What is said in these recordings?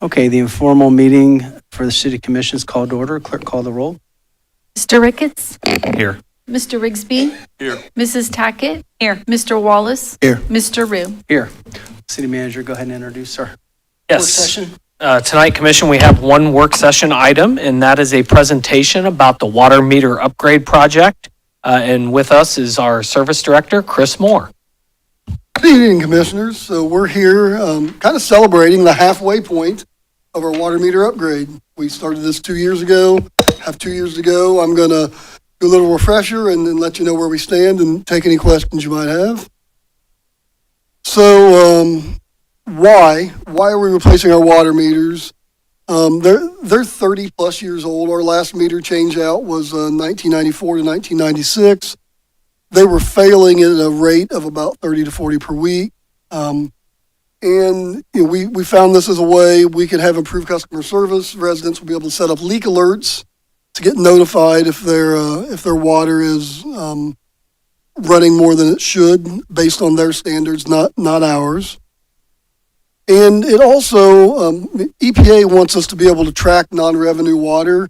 Okay, the informal meeting for the City Commission is called to order. Clerk, call the roll. Mr. Ricketts? Here. Mr. Rigsby? Here. Mrs. Tackett? Here. Mr. Wallace? Here. Mr. Rue? Here. City Manager, go ahead and introduce our work Yes. session. Tonight, Commission, we have one work session item, and that is a presentation about the water meter upgrade project. And with us is our Service Director, Chris Moore. Good evening, Commissioners. So we're here kind of celebrating the halfway point of our water meter upgrade. We started this 2 years ago, have 2 years to go. I'm going to do a little refresher and then let you know where we stand and take any questions you might have. So why are we replacing our water meters? They're 30 plus years old. Our last meter change out was 1994 to 1996. They were failing at a rate of about 30 to 40 per week. And we found this as a way we could have improved customer service. Residents will be able to set up leak alerts to get notified if their water is running more than it should based on their standards, not ours. And it also, EPA wants us to be able to track non-revenue water.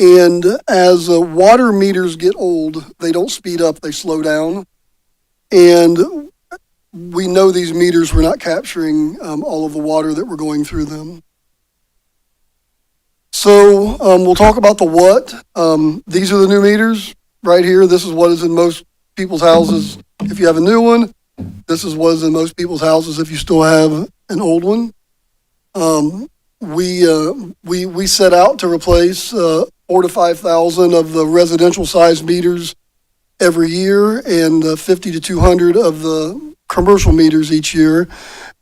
And as water meters get old, they don't speed up, they slow down. And we know these meters were not capturing all of the water that we're going through them. So we'll talk about the what. These are the new meters right here. This is what is in most people's houses if you have a new one. This is what is in most people's houses if you still have an old one. We set out to replace 4,000 to 5,000 of the residential size meters every year and 50 to 200 of the commercial meters each year.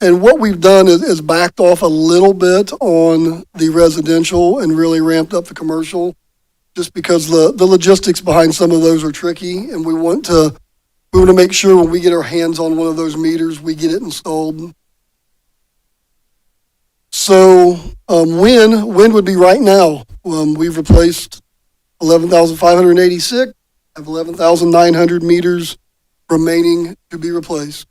And what we've done is backed off a little bit on the residential and really ramped up the commercial just because the logistics behind some of those are tricky. And we want to make sure when we get our hands on one of those meters, we get it installed. So when would be right now. We've replaced 11,586, have 11,900 meters remaining to be replaced.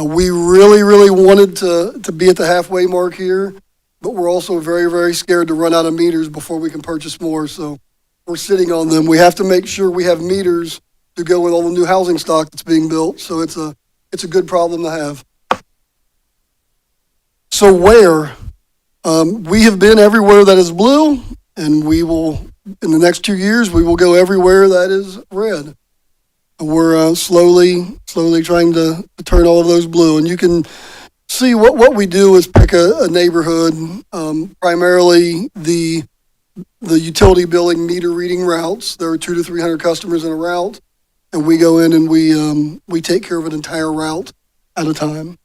We really wanted to be at the halfway mark here, but we're also very scared to run out of meters before we can purchase more. So we're sitting on them. We have to make sure we have meters to go with all the new housing stock that's being built. So it's a good problem to have. So where? We have been everywhere that is blue, and we will, in the next 2 years, we will go everywhere that is red. We're slowly trying to turn all of those blue. And you can see what we do is pick a neighborhood, primarily the utility billing meter reading routes. There are 200 to 300 customers in a route, and we go in and we take care of an entire route at a time.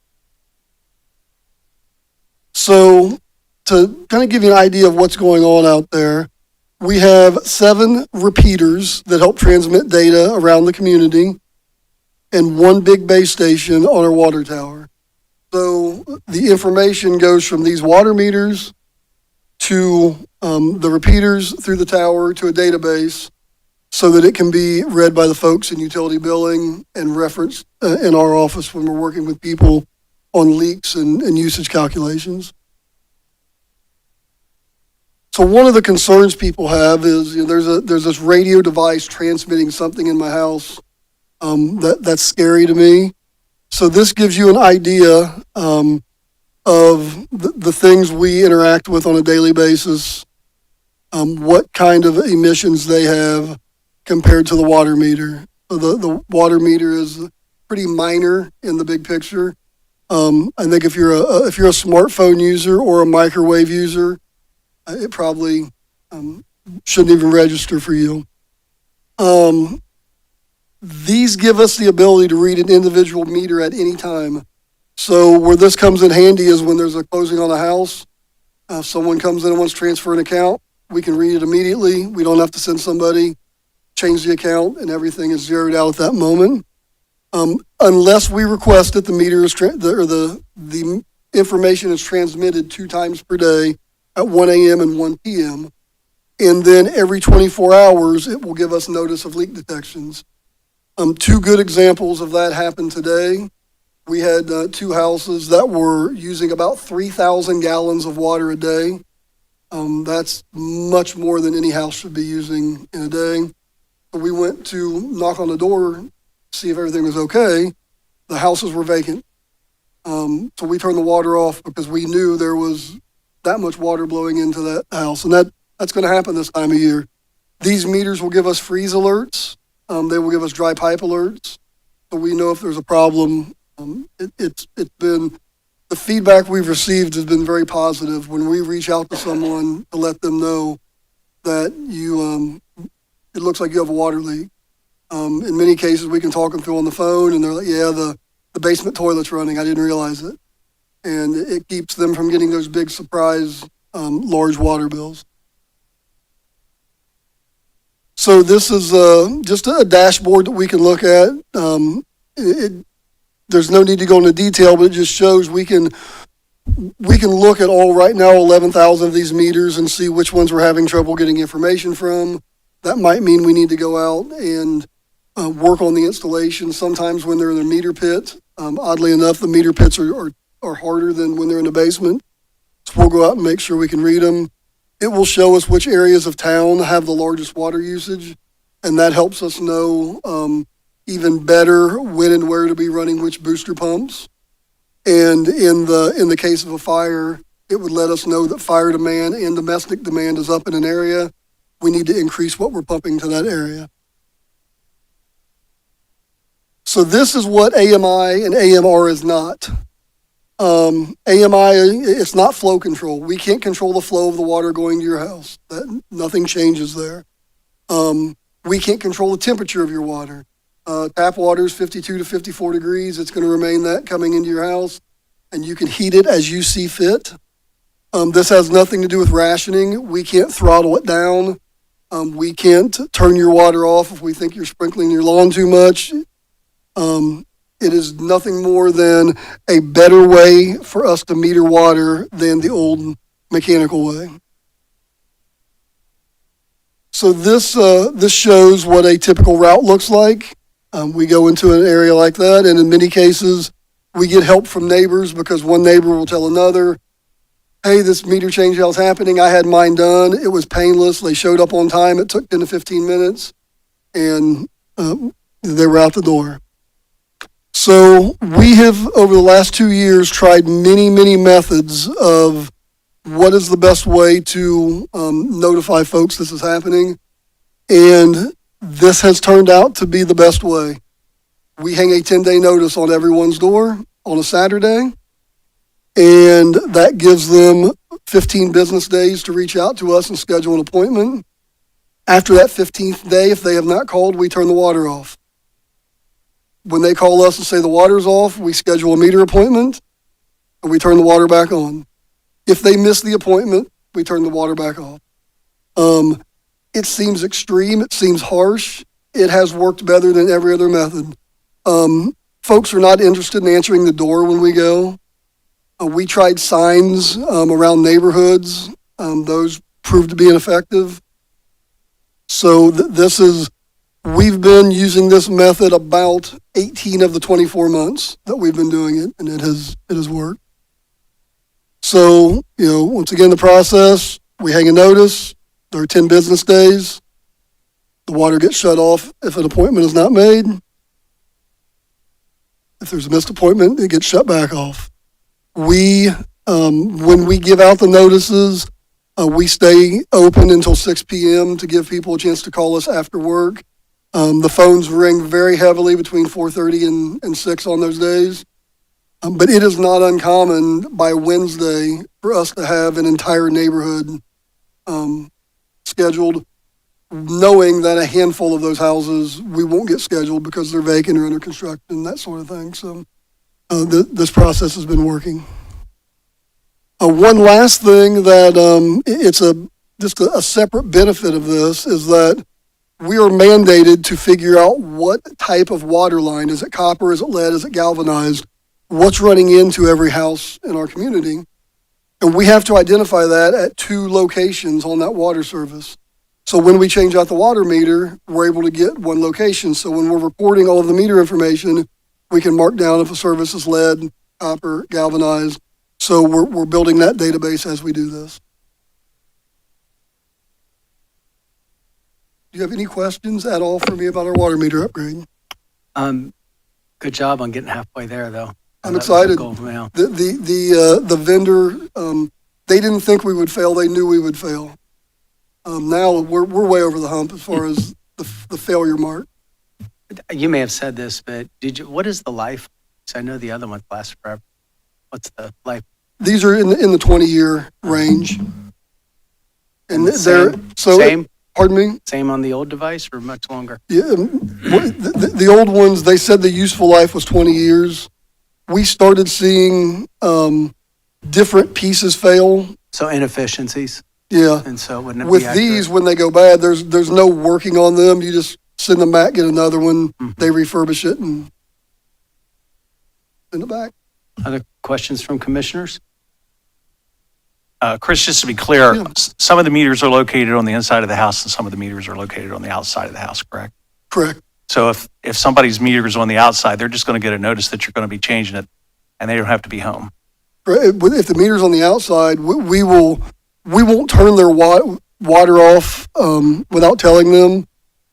So to kind of give you an idea of what's going on out there, we have 7 repeaters that help transmit data around the community and 1 big base station on our water tower. So the information goes from these water meters to the repeaters through the tower to a database so that it can be read by the folks in utility billing and referenced in our office when we're working with people on leaks and usage calculations. So one of the concerns people have is there's this radio device transmitting something in my house that's scary to me. So this gives you an idea of the things we interact with on a daily basis, what kind of emissions they have compared to the water meter. So the water meter is pretty minor in the big picture. I think if you're a smartphone user or a microwave user, it probably shouldn't even register for you. These give us the ability to read an individual meter at any time. So where this comes in handy is when there's a closing on a house. If someone comes in and wants to transfer an account, we can read it immediately. We don't have to send somebody, change the account, and everything is zeroed out at that moment. Unless we request it, the meter is the information is transmitted 2 times per day at 1 a.m. and 1 p.m. And then every 24 hours, it will give us notice of leak detections. 2 good examples of that happened today. We had two houses that were using about 3,000 gallons of water a day. That's much more than any house should be using in a day. So we went to knock on the door, see if everything was okay. The houses were vacant. So we turned the water off because we knew there was that much water blowing into that house. And that's going to happen this time of year. These meters will give us freeze alerts. They will give us dry pipe alerts. So we know if there's a problem. It's been, the feedback we've received has been very positive when we reach out to someone to let them know that it looks like you have a water leak. In many cases, we can talk them through on the phone, and they're like, yeah, the basement toilet's running. I didn't realize it. And it keeps them from getting those big surprise large water bills. So this is just a dashboard that we can look at. There's no need to go into detail, but it just shows we can look at all right now 11,000 of these meters and see which ones we're having trouble getting information from. That might mean we need to go out and work on the installation. Sometimes when they're in a meter pit, oddly enough, the meter pits are harder than when they're in the basement. So we'll go out and make sure we can read them. It will show us which areas of town have the largest water usage, and that helps us know even better when and where to be running which booster pumps. And in the case of a fire, it would let us know that fire demand and domestic demand is up in an area. We need to increase what we're pumping to that area. So this is what AMI and AMR is not. AMI, it's not flow control. We can't control the flow of the water going to your house. Nothing changes there. We can't control the temperature of your water. Tap water is 52 to 54 degrees. It's going to remain that coming into your house, and you can heat it as you see fit. This has nothing to do with rationing. We can't throttle it down. We can't turn your water off if we think you're sprinkling your lawn too much. It is nothing more than a better way for us to meter water than the old mechanical way. So this shows what a typical route looks like. We go into an area like that, and in many cases, we get help from neighbors because one neighbor will tell another, hey, this meter change is happening. I had mine done. It was painless. They showed up on time. It took 10 to 15 minutes, and they were out the door. So we have, over the last 2 years, tried many, many methods of what is the best way to notify folks this is happening. And this has turned out to be the best way. We hang a 10-day notice on everyone's door on a Saturday, and that gives them 15 business days to reach out to us and schedule an appointment. After that 15th day, if they have not called, we turn the water off. When they call us and say the water's off, we schedule a meter appointment, and we turn the water back on. If they miss the appointment, we turn the water back off. It seems extreme. It seems harsh. It has worked better than every other method. Folks are not interested in answering the door when we go. We tried signs around neighborhoods. Those proved to be ineffective. So we've been using this method about 18 of the 24 months that we've been doing it, and it has worked. So, once again, the process, we hang a notice. There are 10 business days. The water gets shut off if an appointment is not made. If there's a missed appointment, it gets shut back off. When we give out the notices, we stay open until 6 p.m. to give people a chance to call us after work. The phones ring very heavily between 4:30 and 6 on those days. But it is not uncommon by Wednesday for us to have an entire neighborhood scheduled, knowing that a handful of those houses we won't get scheduled because they're vacant or under construction, that sort of thing. So this process has been working. One last thing that it's just a separate benefit of this is that we are mandated to figure out what type of water line. Is it copper? Is it lead? Is it galvanized? What's running into every house in our community? And we have to identify that at 2 locations on that water service. So when we change out the water meter, we're able to get one location. So when we're reporting all of the meter information, We can mark down if a service is lead, copper, galvanized. So we're building that database as we do this. Do you have any questions at all for me about our water meter upgrade? Good job on getting halfway there, though. I'm That was a excited. goal, yeah. The vendor, they didn't think we would fail. They knew we would fail. Now we're way over the hump as far as the failure mark. You may have said this, but what is the life? 'Cause I know the other ones last forever. What's the life? These are in the 20-year range. And Same? so, Same? pardon me? Same on the old device or much longer? Yeah, the old ones, they said the useful life was 20 years. We started seeing different pieces fail. So inefficiencies, Yeah. and so it wouldn't it be With accurate? these, when they go bad, there's no working on them. You just send them back, get another one. Mhm. They refurbish it and send it back. Other questions from commissioners? Chris, just to be clear, Yeah. some of the meters are located on the inside of the house and some of the meters are located on the outside of the house, correct? Correct. So if somebody's meter is on the outside, they're just going to get a notice that you're going to be changing it and they don't have to be home. If the meter's on the outside, we won't turn their water off without telling them,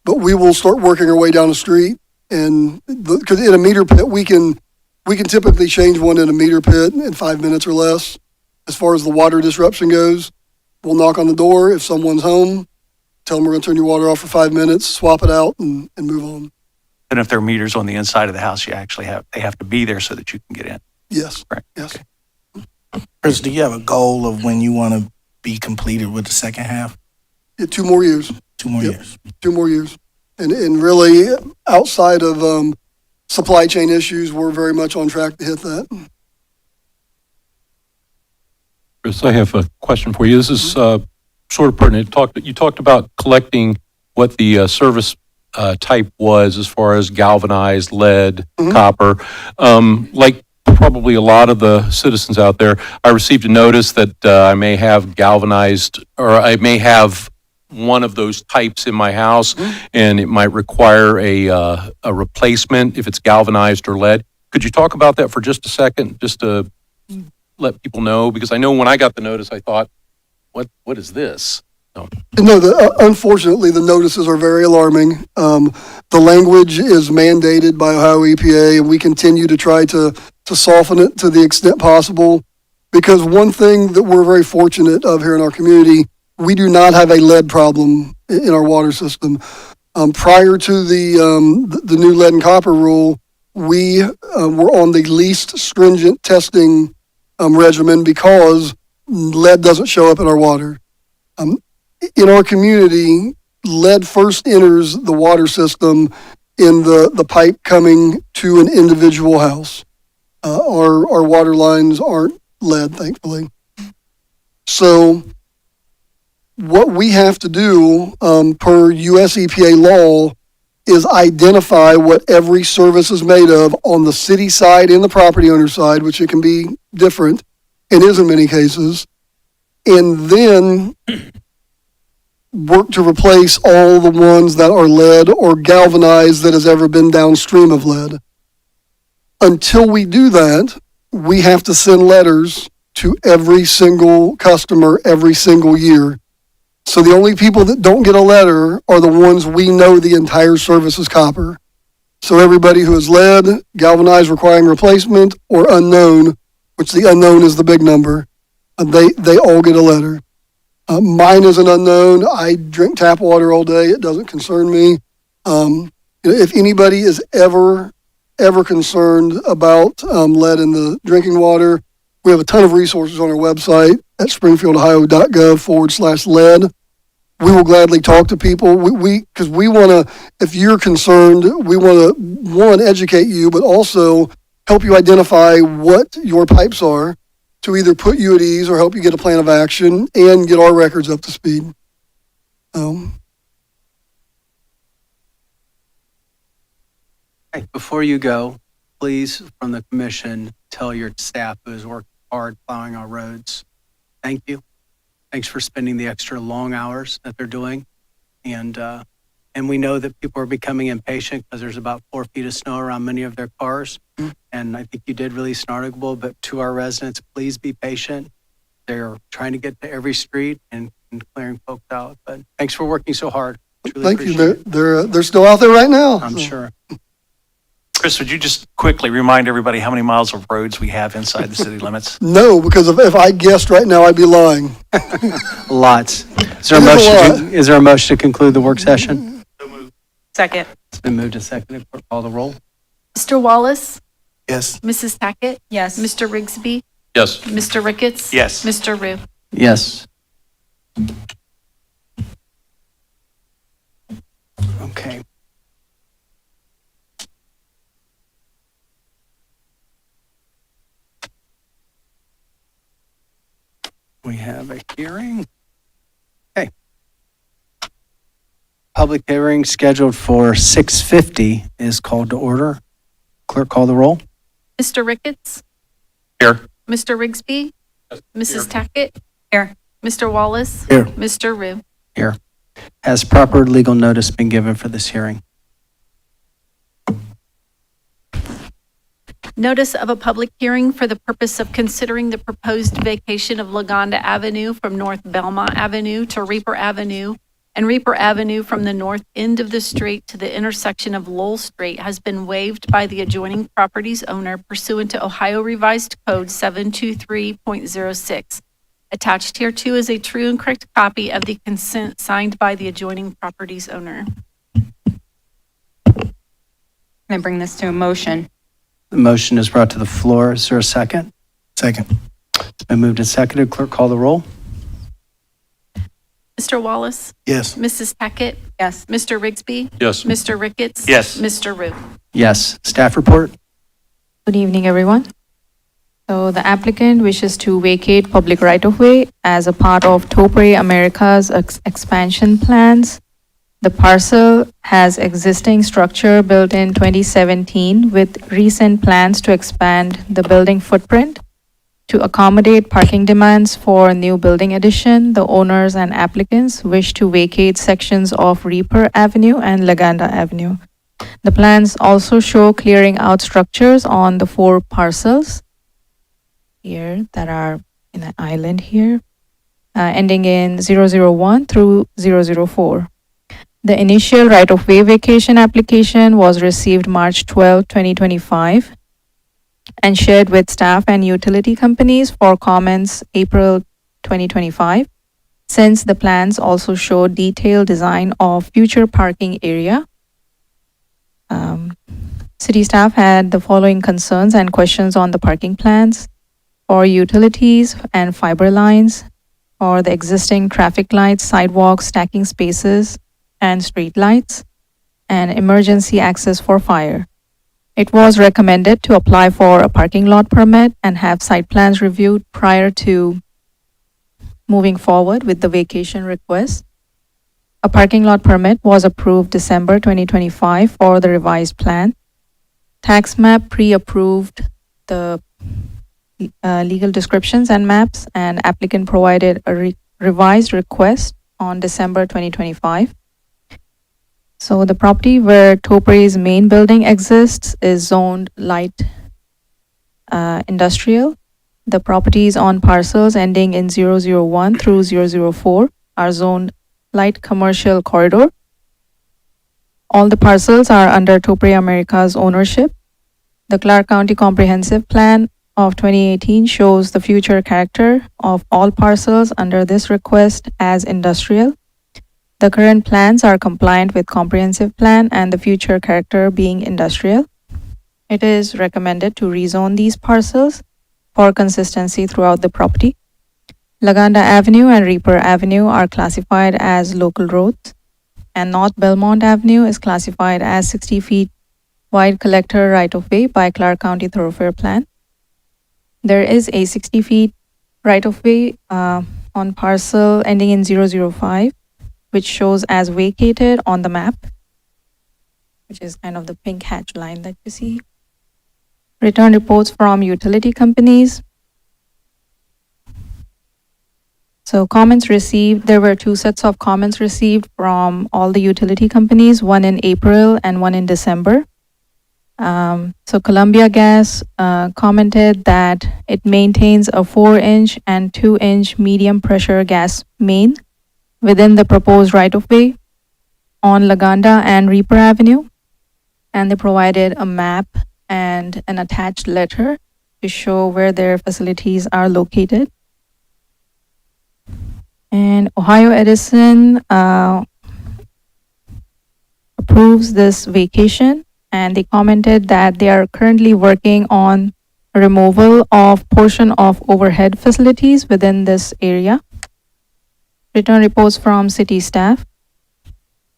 but we will start working our way down the street. And because in a meter pit, we can typically change one in a meter pit in 5 minutes or less. As far as the water disruption goes, we'll knock on the door. If someone's home, tell them we're going to turn your water off for 5 minutes, swap it out, and move on. And if their meter's on the inside of the house, they have to be there so that you can get in. Yes. Correct. Yes. Chris, do you have a goal of when you want to be completed with the second half? Yeah, 2 more years. 2 more Yep. years. 2 more years. And really, outside of supply chain issues, we're very much on track to hit that. Chris, I have a question for you. This is sort of pertinent. You talked about collecting what the service type was as far as galvanized, lead, Mhm. copper. Like probably a lot of the citizens out there, I received a notice that I may have galvanized, or I may have one of those types in my house, and it might require a replacement if it's galvanized or lead. Could you talk about that for just a second, just to let people know? Because I know when I got the notice, I thought, what is this? No, unfortunately, the notices are very alarming. The language is mandated by Ohio EPA, and we continue to try to soften it to the extent possible. Because one thing that we're very fortunate of here in our community, we do not have a lead problem in our water system. Prior to the new lead and copper rule, we were on the least stringent testing regimen because lead doesn't show up in our water. In our community, lead first enters the water system in the pipe coming to an individual house. Our water lines aren't lead, thankfully. So what we have to do per US EPA law is identify what every service is made of on the city side and the property owner side, which it can be different and is in many cases, and then work to replace all the ones that are lead or galvanized that has ever been downstream of lead. Until we do that, we have to send letters to every single customer every single year. So the only people that don't get a letter are the ones we know the entire service is copper. So everybody who is lead, galvanized requiring replacement, or unknown, which the unknown is the big number, they all get a letter. Mine is an unknown. I drink tap water all day. It doesn't concern me. If anybody is ever concerned about lead in the drinking water, we have a ton of resources on our website at springfieldohio.gov/lead. We will gladly talk to people. Because we want to, if you're concerned, we want to, one, educate you, but also help you identify what your pipes are to either put you at ease or help you get a plan of action and get our records up to speed. Hey, before you go, please, from the commission, tell your staff who has worked hard plowing our roads, thank you. Thanks for spending the extra long hours that they're doing. And And we know that people are becoming impatient because there's about 4 feet of snow around many of their cars. And I think you did release an article, but to our residents, please be patient. They're trying to get to every street and clearing folks out. But thanks for working so hard. Truly Thank you. appreciate it. They're still out there right now. I'm sure. Chris, would you just quickly remind everybody how many miles of roads we have inside the city limits? No, because if I guessed right now, I'd be lying. Lots. Is there a It is a motion? Is there a motion to conclude the work session? Second. It's been moved and seconded. Clerk, call the roll. Mr. Wallace, Yes. Mrs. Tackett, Yes. Mr. Rigsby, Yes. Mr. Ricketts. Yes. Mr. Rue. Yes. Okay. We have a hearing. Okay. Public hearing scheduled for 6:50 is called to order. Clerk, call the roll. Mr. Ricketts, Here. Mr. Rigsby, Mrs. Tackett. Here. Mr. Wallace. Here. Mr. Rue. Has proper legal notice been given for this hearing? Notice of a public hearing for the purpose of considering the proposed vacation of Laganda Avenue from North Belmont Avenue to Reaper Avenue and Reaper Avenue from the north end of the street to the intersection of Lowell Street has been waived by the adjoining property's owner pursuant to Ohio Revised Code 723.06. Attached hereto is a true and correct copy of the consent signed by the adjoining property's owner. Can I bring this to a motion? The motion is brought to the floor. Is there a second? Second. It's been moved and seconded. Clerk, call the roll. Mr. Wallace, Yes. Mrs. Tackett, Yes. Mr. Rigsby, Yes. Mr. Ricketts. Yes. Mr. Rue. Yes. Staff report? Good evening, everyone. So the applicant wishes to vacate public right-of-way as a part of Topre America's expansion plans. The parcel has existing structure built in 2017 with recent plans to expand the building footprint. To accommodate parking demands for new building addition, the owners and applicants wish to vacate sections of Reaper Avenue and Laganda Avenue. The plans also show clearing out structures on the 4 parcels here that are in an island here, ending in 001 through 004. The initial right-of-way vacation application was received March 12, 2025, and shared with staff and utility companies for comments April 2025. Since the plans also show detailed design of future parking area, city staff had the following concerns and questions on the parking plans for utilities and fiber lines, for the existing traffic lights, sidewalks, stacking spaces, and street lights, and emergency access for fire. It was recommended to apply for a parking lot permit and have site plans reviewed prior to moving forward with the vacation request. A parking lot permit was approved December 2025 for the revised plan. Tax map pre-approved the legal descriptions and maps, and applicant provided a revised request on December 2025. So the property where Topre's main building exists is zoned light industrial. The properties on parcels ending in 001 through 004 are zoned light commercial corridor. All the parcels are under Topre America's ownership. The Clark County Comprehensive Plan of 2018 shows the future character of all parcels under this request as industrial. The current plans are compliant with comprehensive plan and the future character being industrial. It is recommended to rezone these parcels for consistency throughout the property. Laganda Avenue and Reaper Avenue are classified as local roads, and North Belmont Avenue is classified as 60 feet wide collector right-of-way by Clark County Thoroughfare Plan. There is a 60 feet right-of-way on parcel ending in 005, which shows as vacated on the map, which is kind of the pink hatch line that you see. Return reports from utility companies. So comments received, there were two sets of comments received from all the utility companies, one in April and one in December. So Columbia Gas commented that it maintains a 4-inch and 2-inch medium pressure gas main within the proposed right-of-way on Laganda and Reaper Avenue. And they provided a map and an attached letter to show where their facilities are located. And Ohio Edison approves this vacation, and they commented that they are currently working on removal of portion of overhead facilities within this area. Return reports from city staff.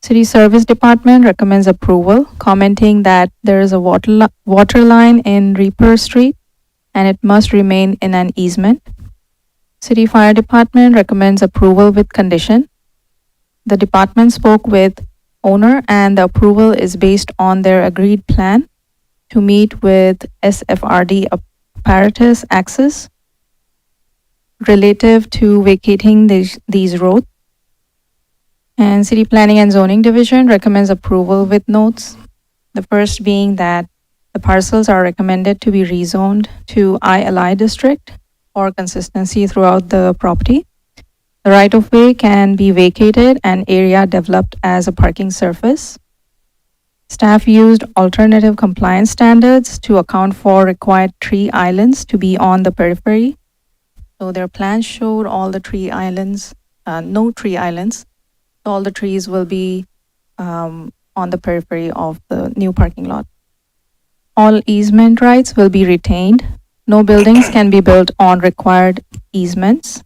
City Service Department recommends approval, commenting that there is a water line in Reaper Street and it must remain in an easement. City Fire Department recommends approval with condition. The department spoke with owner and the approval is based on their agreed plan to meet with SFRD apparatus access relative to vacating these roads. And City Planning and Zoning Division recommends approval with notes. The first being that the parcels are recommended to be rezoned to ILI district for consistency throughout the property. The right-of-way can be vacated and area developed as a parking surface. Staff used alternative compliance standards to account for required tree islands to be on the periphery. So their plans showed all the tree islands, no tree islands. All the trees will be on the periphery of the new parking lot. All easement rights will be retained. No buildings can be built on required easements.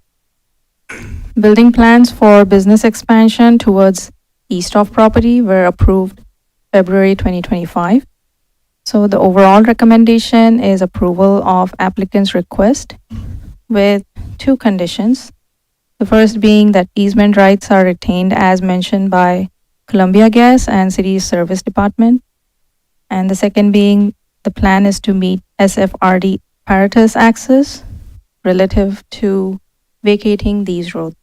Building plans for business expansion towards east of property were approved February 2025. So the overall recommendation is approval of applicant's request with two conditions. The first being that easement rights are retained as mentioned by Columbia Gas and City Service Department. And the second being the plan is to meet SFRD apparatus access relative to vacating these roads.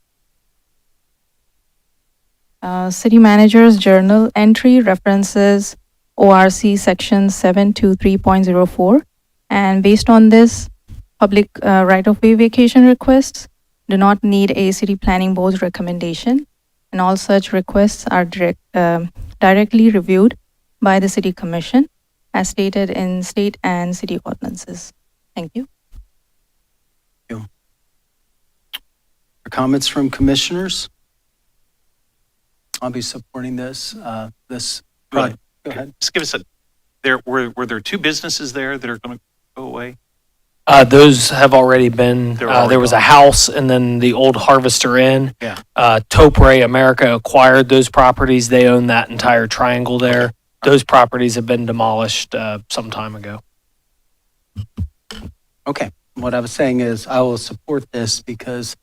City Manager's Journal entry references ORC Section 723.04. And based on this, public right-of-way vacation requests do not need a City Planning Board's recommendation, and all such requests are directly reviewed by the City Commission as stated in state and city ordinances. Thank you. Comments from commissioners? I'll be supporting this project. Go ahead. Just give us were there two businesses there that are going to go away? Those have already been, They're already there was a gone. house and then the old Harvester Inn. Yeah. Topre America acquired those properties. They own that entire triangle there. Those properties have been demolished some time ago. Okay. What I was saying is I will support this because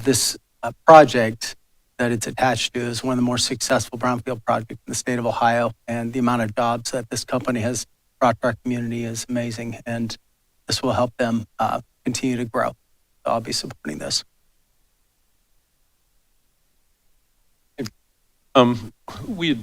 this project that it's attached to is one of the more successful brownfield projects in the state of Ohio. And the amount of jobs that this company has brought to our community is amazing. And this will help them continue to grow. So I'll be supporting this. We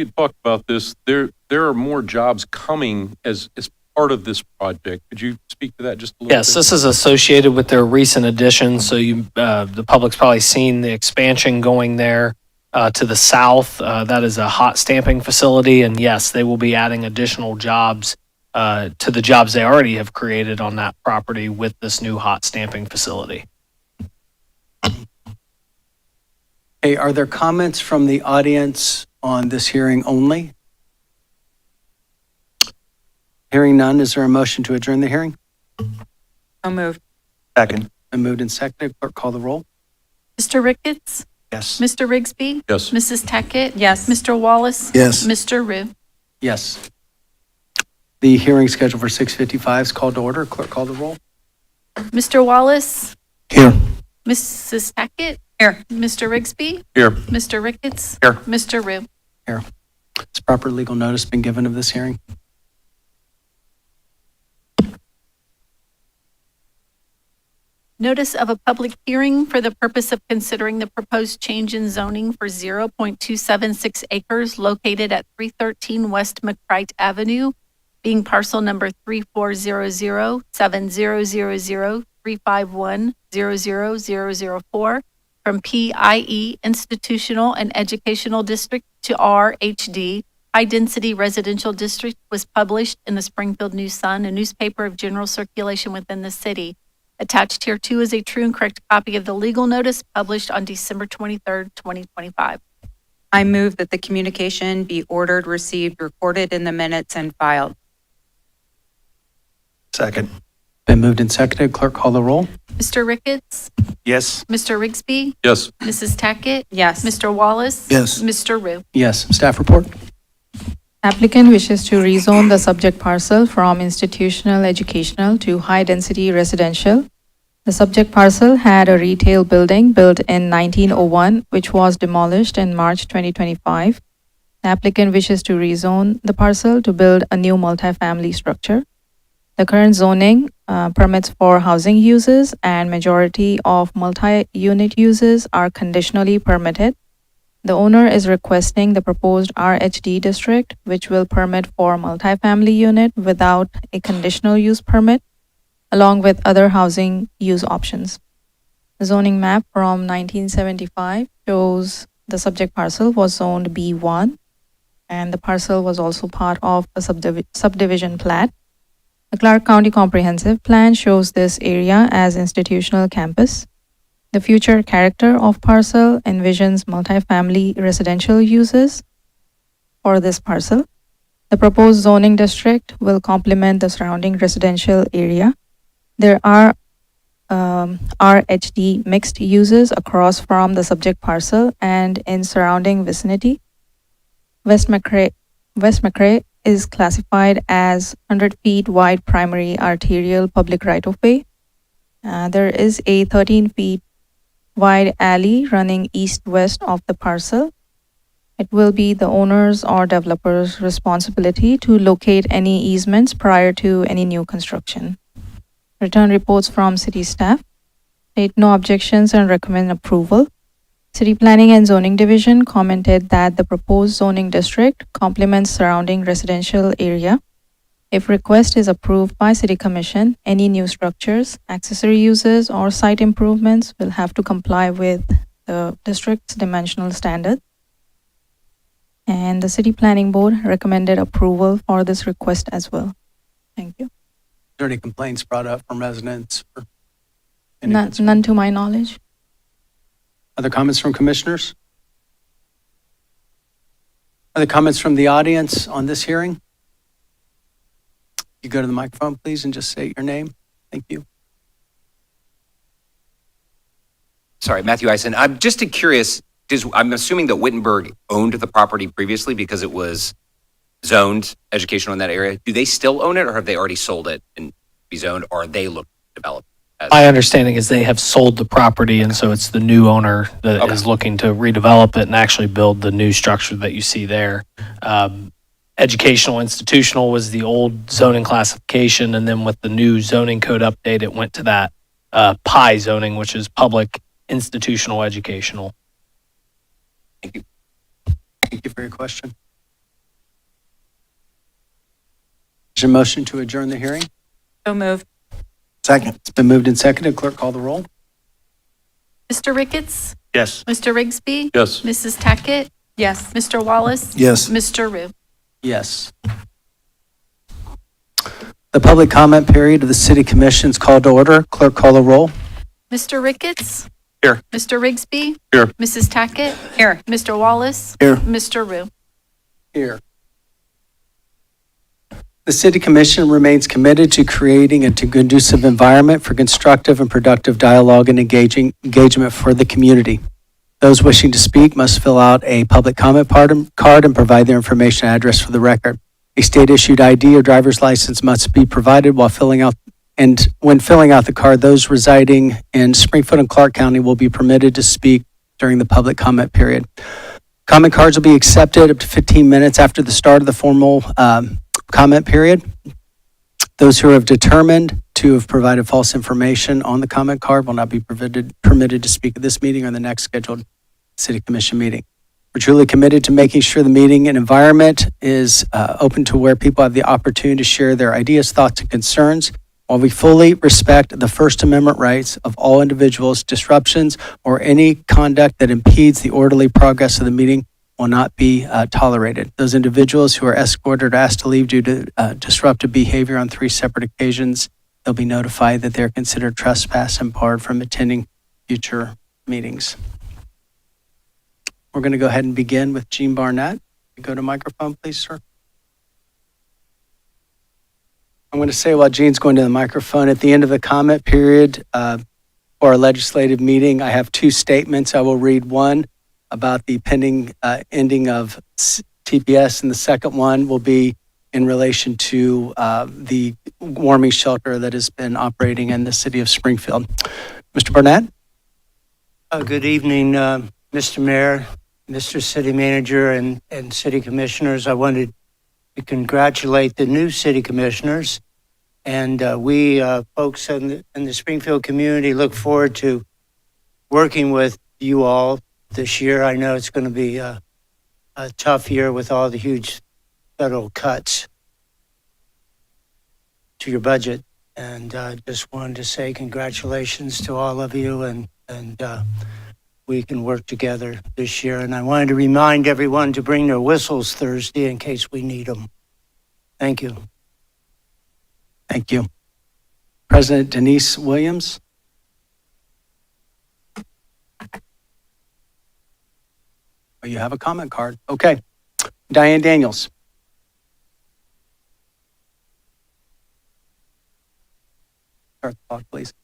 had talked about this. There are more jobs coming as part of this project. Could you speak to that just a little bit? Yes, this is associated with their recent addition. So the public's probably seen the expansion going there to the south. That is a hot stamping facility. And yes, they will be adding additional jobs to the jobs they already have created on that property with this new hot stamping facility. Hey, are there comments from the audience on this hearing only? Hearing none, is there a motion to adjourn the hearing? So moved. Second. And moved and seconded. Clerk, call the roll. Mr. Ricketts? Yes. Mr. Rigsby? Yes. Mrs. Tackett? Yes. Mr. Wallace? Yes. Mr. Rue? Yes. The hearing scheduled for 6:55 is called to order. Clerk, call the roll. Mr. Wallace? Here. Mrs. Tackett? Here. Mr. Rigsby? Here. Mr. Ricketts? Here. Mr. Rue? Has proper legal notice been given of this hearing? Notice of a public hearing for the purpose of considering the proposed change in zoning for 0.276 acres located at 313 West McCrite Avenue, being parcel number 3400-7000-351-00004 from PIE Institutional and Educational District to RHD High Density Residential District, was published in the Springfield News Sun, a newspaper of general circulation within the city. Attached here too is a true and correct copy of the legal notice published on December 23rd, 2025. I move that the communication be ordered, received, recorded in the minutes, and filed. Second. Been moved and seconded. Clerk, call the roll. Mr. Ricketts? Yes. Mr. Rigsby? Yes. Mrs. Tackett? Yes. Mr. Wallace? Yes. Mr. Rue? Yes. Staff report. Applicant wishes to rezone the subject parcel from institutional educational to high-density residential. The subject parcel had a retail building built in 1901, which was demolished in March 2025. The applicant wishes to rezone the parcel to build a new multifamily structure. The current zoning permits for housing uses and majority of multi-unit uses are conditionally permitted. The owner is requesting the proposed RHD district, which will permit for multifamily unit without a conditional use permit, along with other housing use options. The zoning map from 1975 shows the subject parcel was zoned B1, and the parcel was also part of a subdivision plat. The Clark County Comprehensive Plan shows this area as institutional campus. The future character of parcel envisions multifamily residential uses for this parcel. The proposed zoning district will complement the surrounding residential area. There are RHD mixed uses across from the subject parcel and in surrounding vicinity. West McCrae is classified as 100 feet wide primary arterial public right-of-way. There is a 13 feet wide alley running east-west of the parcel. It will be the owner's or developer's responsibility to locate any easements prior to any new construction. Return reports from city staff. State no objections and recommend approval. City Planning and Zoning Division commented that the proposed zoning district complements surrounding residential area. If request is approved by City Commission, any new structures, accessory uses, or site improvements will have to comply with the district's dimensional standard. And the City Planning Board recommended approval for this request as well. Thank you. Is there any complaints brought up from residents? Or any concerns? None to my knowledge. Other comments from commissioners? Other comments from the audience on this hearing? You go to the microphone, please, and just say your name. Thank you. Sorry, Matthew Eisen. I'm just curious, I'm assuming that Wittenberg owned the property previously because it was zoned educational in that area. Do they still own it, or have they already sold it and be zoned, or are they looking to develop? My understanding is they have sold the property, and so it's the new owner that is looking to redevelop it and actually build the new structure that you see there. Educational institutional was the old zoning classification, and then with the new zoning code update, it went to that PI zoning, which is public institutional educational. Thank you. Thank you for your question. Is there a motion to adjourn the hearing? So moved. Second. It's been moved and seconded. Clerk, call the roll. Mr. Ricketts? Yes. Mr. Rigsby? Yes. Mrs. Tackett? Yes. Mr. Wallace? Yes. Mr. Rue? Yes. The public comment period of the City Commission's called to order. Clerk, call the roll. Mr. Ricketts? Here. Mr. Rigsby? Here. Mrs. Tackett? Here. Mr. Wallace? Here. Mr. Rue? Here. The City Commission remains committed to creating a conducive environment for constructive and productive dialogue and engagement for the community. Those wishing to speak must fill out a public comment card and provide their information and address for the record. A state-issued ID or driver's license must be provided while filling out, and when filling out the card, those residing in Springfield and Clark County will be permitted to speak during the public comment period. Comment cards will be accepted up to 15 minutes after the start of the formal comment period. Those who have determined to have provided false information on the comment card will not be permitted to speak at this meeting or the next scheduled city commission meeting. We're truly committed to making sure the meeting and environment is open to where people have the opportunity to share their ideas, thoughts, and concerns. While we fully respect the First Amendment rights of all individuals, disruptions or any conduct that impedes the orderly progress of the meeting will not be tolerated. Those individuals who are escorted or asked to leave due to disruptive behavior on 3 separate occasions, they'll be notified that they're considered trespass and barred from attending future meetings. We're going to go ahead and begin with Gene Barnett. Go to microphone, please, sir. I'm going to say while Gene's going to the microphone, at the end of the comment period for our legislative meeting, I have 2 statements. I will read one about the pending ending of TPS, and the second one will be in relation to the warming shelter that has been operating in the city of Springfield. Mr. Barnett? Good evening, Mr. Mayor, Mr. City Manager, and City Commissioners. I wanted to congratulate the new City Commissioners, and we folks in the Springfield community look forward to working with you all this year. I know it's going to be a tough year with all the huge federal cuts to your budget, and just wanted to say congratulations to all of you, and we can work together this year. And I wanted to remind everyone to bring their whistles Thursday in case we need them. Thank you. Thank you. President Denise Williams? Oh, you have a comment card. Okay. Diane Daniels? Start the clock, please.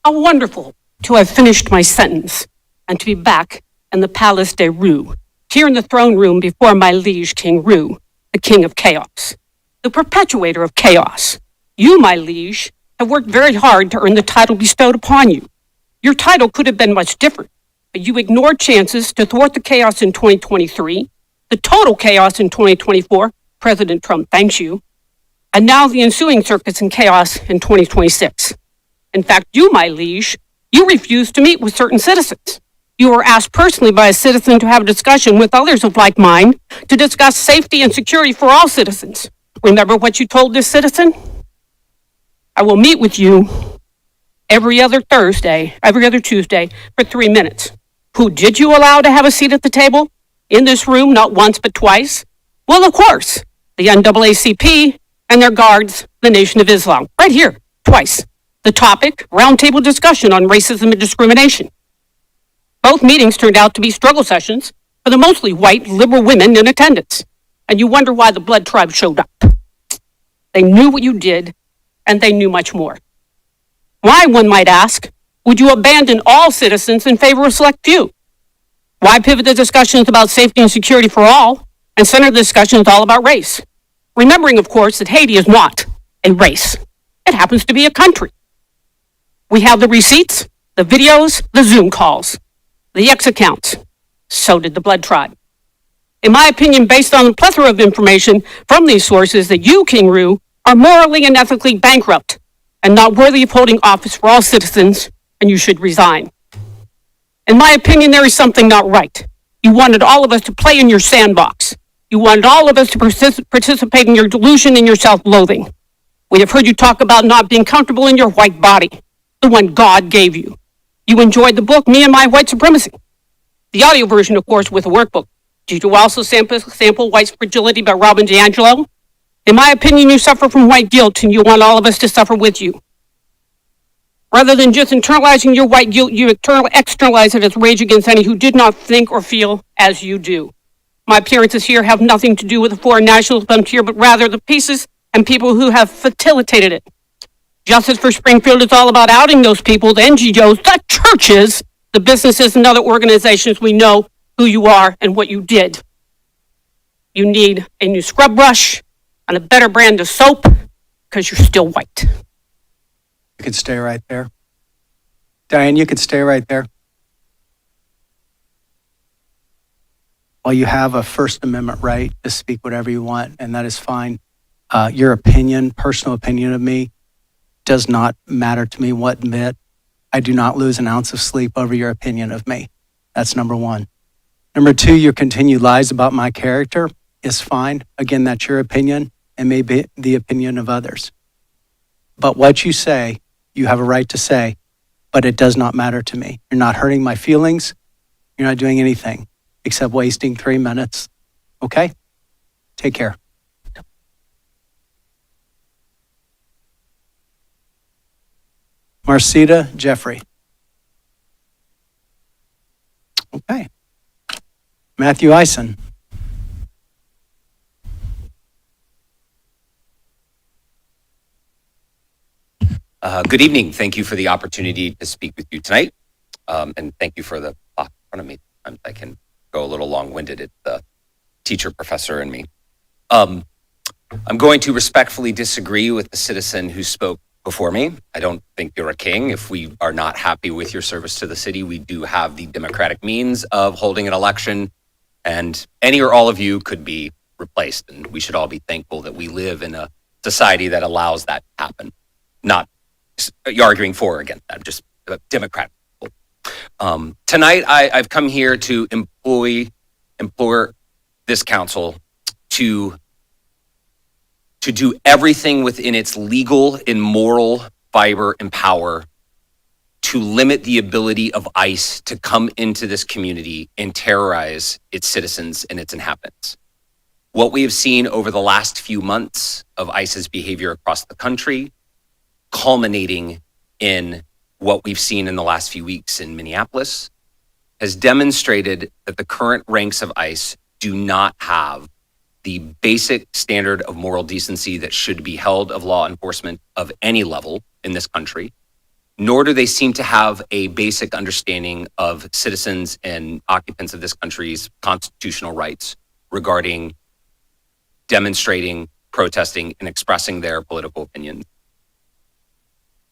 How wonderful to have finished my sentence and to be back in the Palace de Rue, here in the throne room before my liege King Rue, the king of chaos, the perpetuator of chaos. You, my liege, have worked very hard to earn the title bestowed upon you. Your title could have been much different, but you ignored chances to thwart the chaos in 2023, the total chaos in 2024, President Trump thanks you, and now the ensuing circus and chaos in 2026. In fact, you, my liege, you refused to meet with certain citizens. You were asked personally by a citizen to have a discussion with others of like mind to discuss safety and security for all citizens. Remember what you told this citizen? I will meet with you every other Tuesday for 3 minutes. Who did you allow to have a seat at the table? In this room, not once but twice? Well, of course, the NAACP and their guards, the Nation of Islam. Right here, twice. The topic, roundtable discussion on racism and discrimination. Both meetings turned out to be struggle sessions for the mostly white liberal women in attendance. And you wonder why the Blood Tribe showed up. They knew what you did, and they knew much more. Why, one might ask, would you abandon all citizens in favor of select few? Why pivot the discussions about safety and security for all and center the discussions all about race? Remembering, of course, that Haiti is not a race. It happens to be a country. We have the receipts, the videos, the Zoom calls, the X accounts. So did the Blood Tribe. In my opinion, based on the plethora of information from these sources, that you, King Rue, are morally and ethically bankrupt and not worthy of holding office for all citizens, and you should resign. In my opinion, there is something not right. You wanted all of us to play in your sandbox. You wanted all of us to participate in your delusion and your self-loathing. We have heard you talk about not being comfortable in your white body, the one God gave you. You enjoyed the book, Me and My White Supremacy. The audio version, of course, with a workbook. Did you also sample White Fragility by Robin DiAngelo? In my opinion, you suffer from white guilt, and you want all of us to suffer with you. Rather than just internalizing your white guilt, you externalize it as rage against any who did not think or feel as you do. My appearances here have nothing to do with the foreign nationals dumped here, but rather the pieces and people who have facilitated it. Justice for Springfield is all about outing those people, the NGOs, the churches, the businesses and other organizations. We know who you are and what you did. You need a new scrub brush and a better brand of soap because you're still white. You could stay right there. Diane, you could stay right there. while you have a First Amendment right to speak whatever you want, and that is fine, your opinion, personal opinion of me, does not matter to me one bit. I do not lose an ounce of sleep over your opinion of me. That's number one. Number two, your continued lies about my character is fine. Again, that's your opinion and maybe the opinion of others. But what you say, you have a right to say, but it does not matter to me. You're not hurting my feelings. You're not doing anything except wasting 3 minutes. Okay? Take care. Marcita Jeffrey. Okay. Matthew Eisen. Good evening. Thank you for the opportunity to speak with you tonight. And thank you for the clock in front of me. I can go a little long-winded. It's the teacher, professor, and me. I'm going to respectfully disagree with the citizen who spoke before me. I don't think you're a king. If we are not happy with your service to the city, we do have the democratic means of holding an election, and any or all of you could be replaced. And we should all be thankful that we live in a society that allows that to happen. Not arguing for or against that, just democratic. Tonight, I've come here to implore this council to do everything within its legal and moral fiber and power to limit the ability of ICE to come into this community and terrorize its citizens and its inhabitants. What we have seen over the last few months of ICE's behavior across the country, culminating in what we've seen in the last few weeks in Minneapolis, has demonstrated that the current ranks of ICE do not have the basic standard of moral decency that should be held of law enforcement of any level in this country, nor do they seem to have a basic understanding of citizens and occupants of this country's constitutional rights regarding demonstrating, protesting, and expressing their political opinions.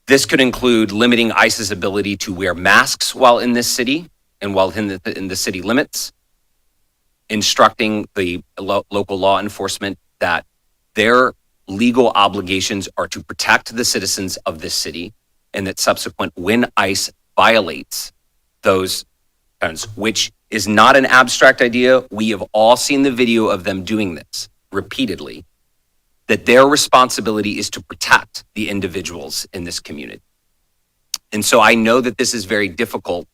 This could include limiting ICE's ability to wear masks while in this city and while in the city limits, instructing the local law enforcement that their legal obligations are to protect the citizens of this city, and that subsequent, when ICE violates those terms, which is not an abstract idea, we have all seen the video of them doing this repeatedly, that their responsibility is to protect the individuals in this community. And so I know that this is a very difficult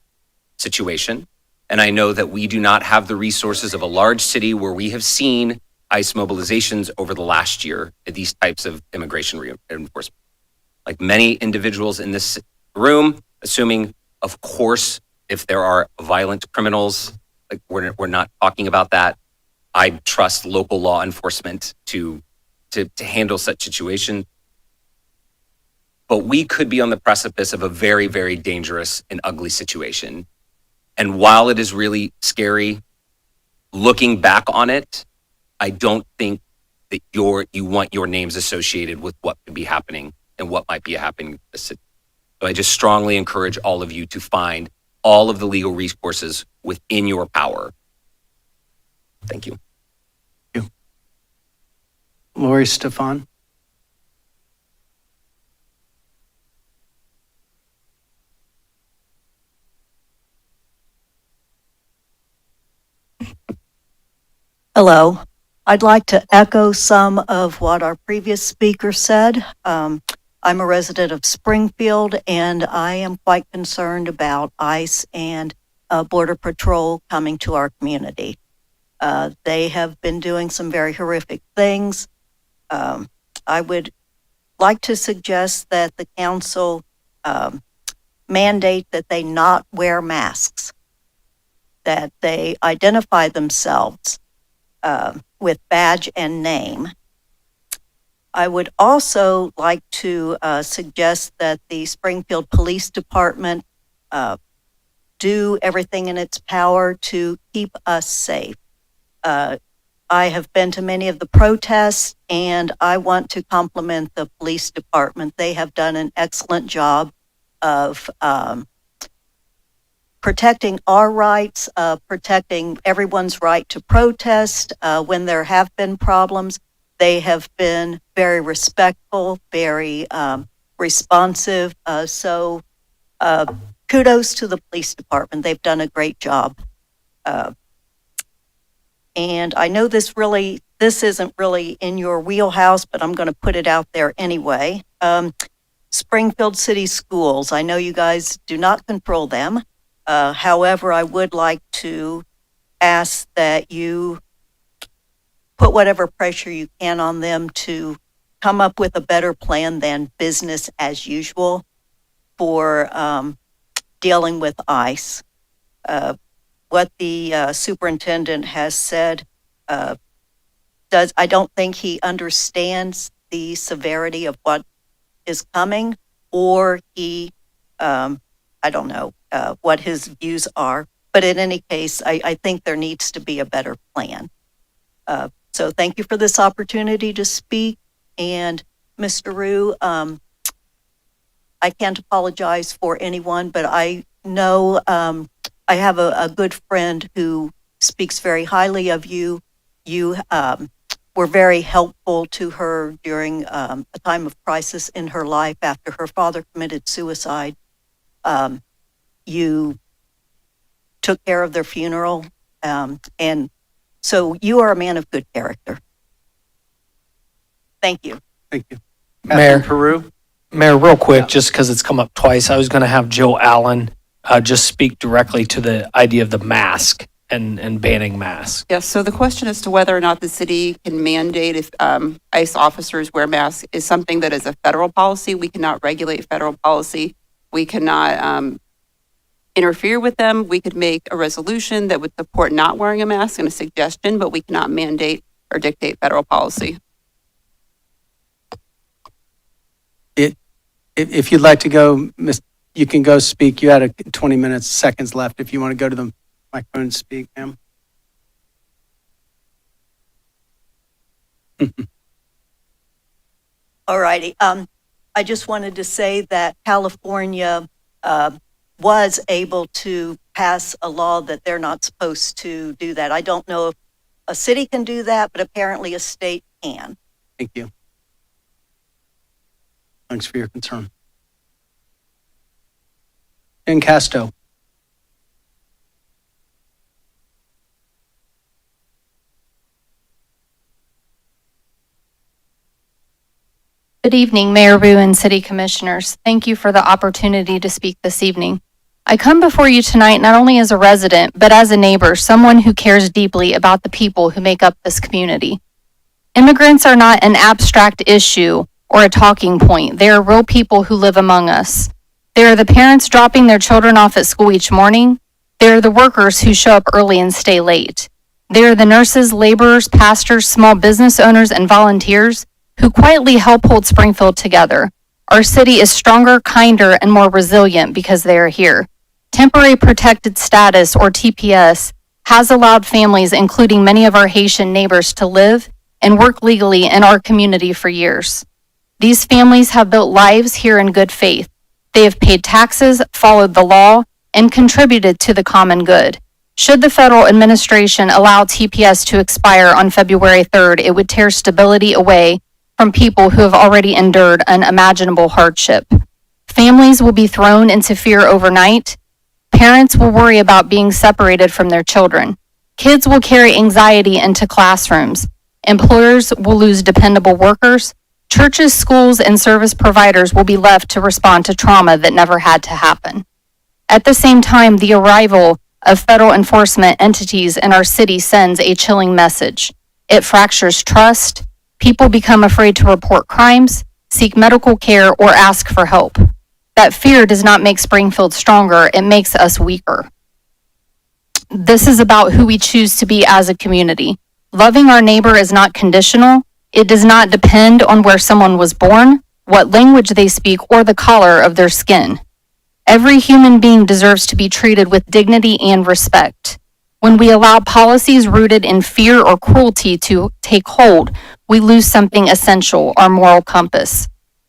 situation, and I know that we do not have the resources of a large city where we have seen ICE mobilizations over the last year at these types of immigration reinforcement. Like many individuals in this room, assuming, of course, if there are violent criminals, like we're not talking about that. I trust local law enforcement to handle such situations. But we could be on the precipice of a very, very dangerous and ugly situation. And while it is really scary, looking back on it, I don't think that you want your names associated with what could be happening and what might be happening in the city. So I just strongly encourage all of you to find all of the legal resources within your power. Thank you. Lori Stefan. Hello. I'd like to echo some of what our previous speaker said. I'm a resident of Springfield, and I am quite concerned about ICE and Border Patrol coming to our community. They have been doing some very horrific things. I would like to suggest that the council mandate that they not wear masks, that they identify themselves with badge and name. I would also like to suggest that the Springfield Police Department do everything in its power to keep us safe. I have been to many of the protests, and I want to compliment the police department. They have done an excellent job of protecting our rights, protecting everyone's right to protest when there have been problems. They have been very respectful, very responsive. So kudos to the police department. They've done a great job. And I know this isn't really in your wheelhouse, but I'm going to put it out there anyway. Springfield City Schools, I know you guys do not control them. However, I would like to ask that you put whatever pressure you can on them to come up with a better plan than business as usual for dealing with ICE. What the superintendent has said I don't think he understands the severity of what is coming, or he, I don't know what his views are. But in any case, I think there needs to be a better plan. So thank you for this opportunity to speak. And Mr. Rue, I can't apologize for anyone, but I know I have a good friend who speaks very highly of you. You were very helpful to her during a time of crisis in her life after her father committed suicide. You took care of their funeral, and so you are a man of good character. Thank you. Thank you. Mayor. Peru? Mayor, real quick, just because it's come up twice, I was going to have Jill Allen just speak directly to the idea of the mask and banning masks. Yes, so the question as to whether or not the city can mandate if ICE officers wear masks is something that is a federal policy. We cannot regulate federal policy. We cannot interfere with them. We could make a resolution that would support not wearing a mask and a suggestion, but we cannot mandate or dictate federal policy. If you'd like to go, you can go speak. You had 20 seconds left if you want to go to the microphone and speak, ma'am. All righty. I just wanted to say that California was able to pass a law that they're not supposed to do that. I don't know if a city can do that, but apparently a state can. Thank you. Thanks for your concern. Jen Casto. Good evening, Mayor Rue and City Commissioners. Thank you for the opportunity to speak this evening. I come before you tonight not only as a resident, but as a neighbor, someone who cares deeply about the people who make up this community. Immigrants are not an abstract issue or a talking point. They are real people who live among us. They are the parents dropping their children off at school each morning. They are the workers who show up early and stay late. They are the nurses, laborers, pastors, small business owners, and volunteers who quietly help hold Springfield together. Our city is stronger, kinder, and more resilient because they are here. Temporary Protected Status, or TPS, has allowed families, including many of our Haitian neighbors, to live and work legally in our community for years. These families have built lives here in good faith. They have paid taxes, followed the law, and contributed to the common good. Should the federal administration allow TPS to expire on February 3rd, it would tear stability away from people who have already endured unimaginable hardship. Families will be thrown into fear overnight. Parents will worry about being separated from their children. Kids will carry anxiety into classrooms. Employers will lose dependable workers. Churches, schools, and service providers will be left to respond to trauma that never had to happen. At the same time, the arrival of federal enforcement entities in our city sends a chilling message. It fractures trust. People become afraid to report crimes, seek medical care, or ask for help. That fear does not make Springfield stronger, it makes us weaker. This is about who we choose to be as a community. Loving our neighbor is not conditional. It does not depend on where someone was born, what language they speak, or the color of their skin. Every human being deserves to be treated with dignity and respect. When we allow policies rooted in fear or cruelty to take hold, we lose something essential, our moral compass.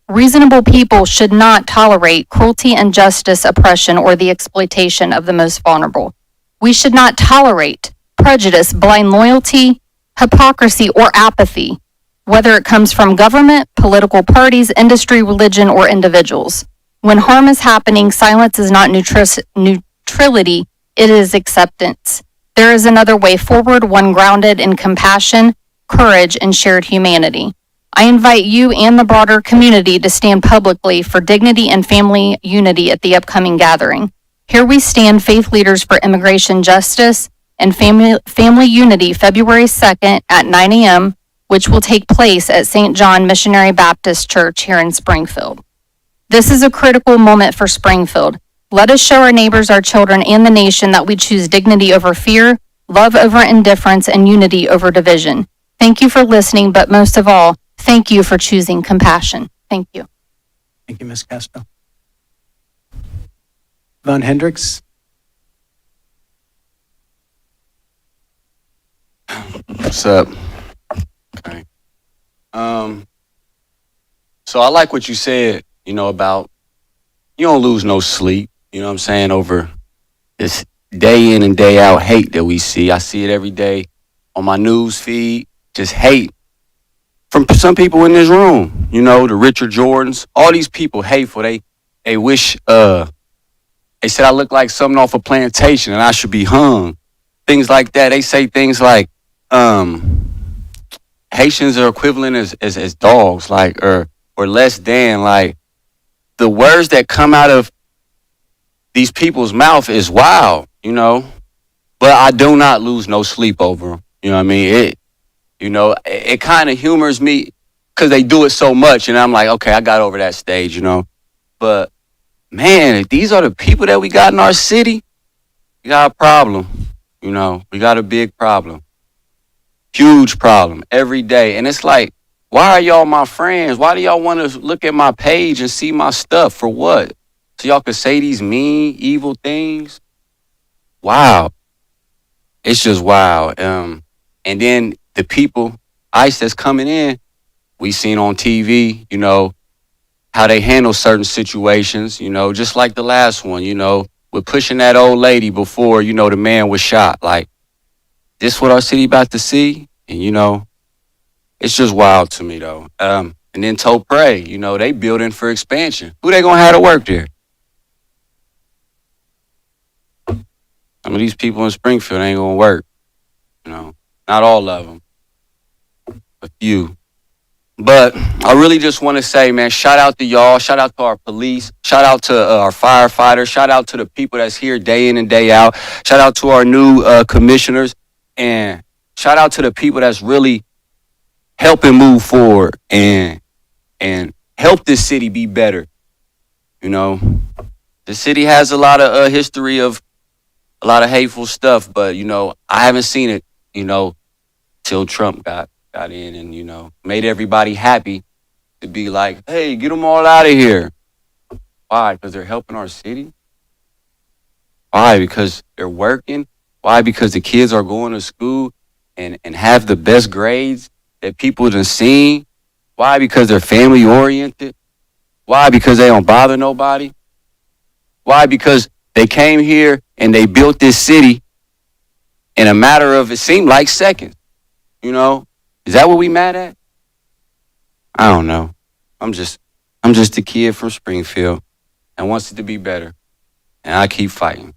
Reasonable people should not tolerate cruelty, injustice, oppression, or the exploitation of the most vulnerable. We should not tolerate prejudice, blind loyalty, hypocrisy, or apathy, whether it comes from government, political parties, industry, religion, or individuals. When harm is happening, silence is not neutrality, it is acceptance. There is another way forward, one grounded in compassion, courage, and shared humanity. I invite you and the broader community to stand publicly for dignity and family unity at the upcoming gathering. Here we stand, faith leaders for immigration justice and family unity, February 2nd at 9 a.m., which will take place at St. John Missionary Baptist Church here in Springfield. This is a critical moment for Springfield. Let us show our neighbors, our children, and the nation that we choose dignity over fear, love over indifference, and unity over division. Thank you for listening, but most of all, thank you for choosing compassion. Thank you. Thank you, Ms. Castro. Von Hendricks? What's up? Okay. So I like what you said, about you don't lose no sleep, what I'm saying, over this day in and day out hate that we see. I see it every day on my news feed, just hate from some people in this room, the Richard Jordans, all these people hateful. They wish, they said I look like something off a plantation and I should be hung. Things like that. They say things like, Haitians are equivalent as dogs, like, or less than, like, the words that come out of these people's mouth is wild, but I do not lose no sleep over them. You know what I mean? It kind of humors me because they do it so much, and I'm like, okay, I got over that stage, But, man, if these are the people that we got in our city, we got a problem, We got a big problem. Huge problem every day. And it's like, why are y'all my friends? Why do y'all want to look at my page and see my stuff? For what? So y'all could say these mean, evil things? Wow. It's just wow. And then the people, ICE that's coming in, we seen on TV, how they handle certain situations, just like the last one, with pushing that old lady before, the man was shot. Like, this what our city about to see? And, it's just wild to me, though. And then Topre, they building for expansion. Who they gonna have to work there? Some of these people in Springfield ain't gonna work. Not all of them. A few. But I really just want to say, man, shout out to y'all. Shout out to our police. Shout out to our firefighters. Shout out to the people that's here day in and day out. Shout out to our new commissioners. And shout out to the people that's really helping move forward and help this city be better. The city has a lot of history of a lot of hateful stuff, but, I haven't seen it, till Trump got in and, made everybody happy to be like, hey, get them all out of here. Why? Because they're helping our city? Why? Because they're working? Why? Because the kids are going to school and have the best grades that people done seen? Why? Because they're family oriented? Why? Because they don't bother nobody? Why? Because they came here and they built this city in a matter of, it seemed like, seconds. Is that what we mad at? I don't know. I'm just a kid from Springfield and wants it to be better. And I keep fighting.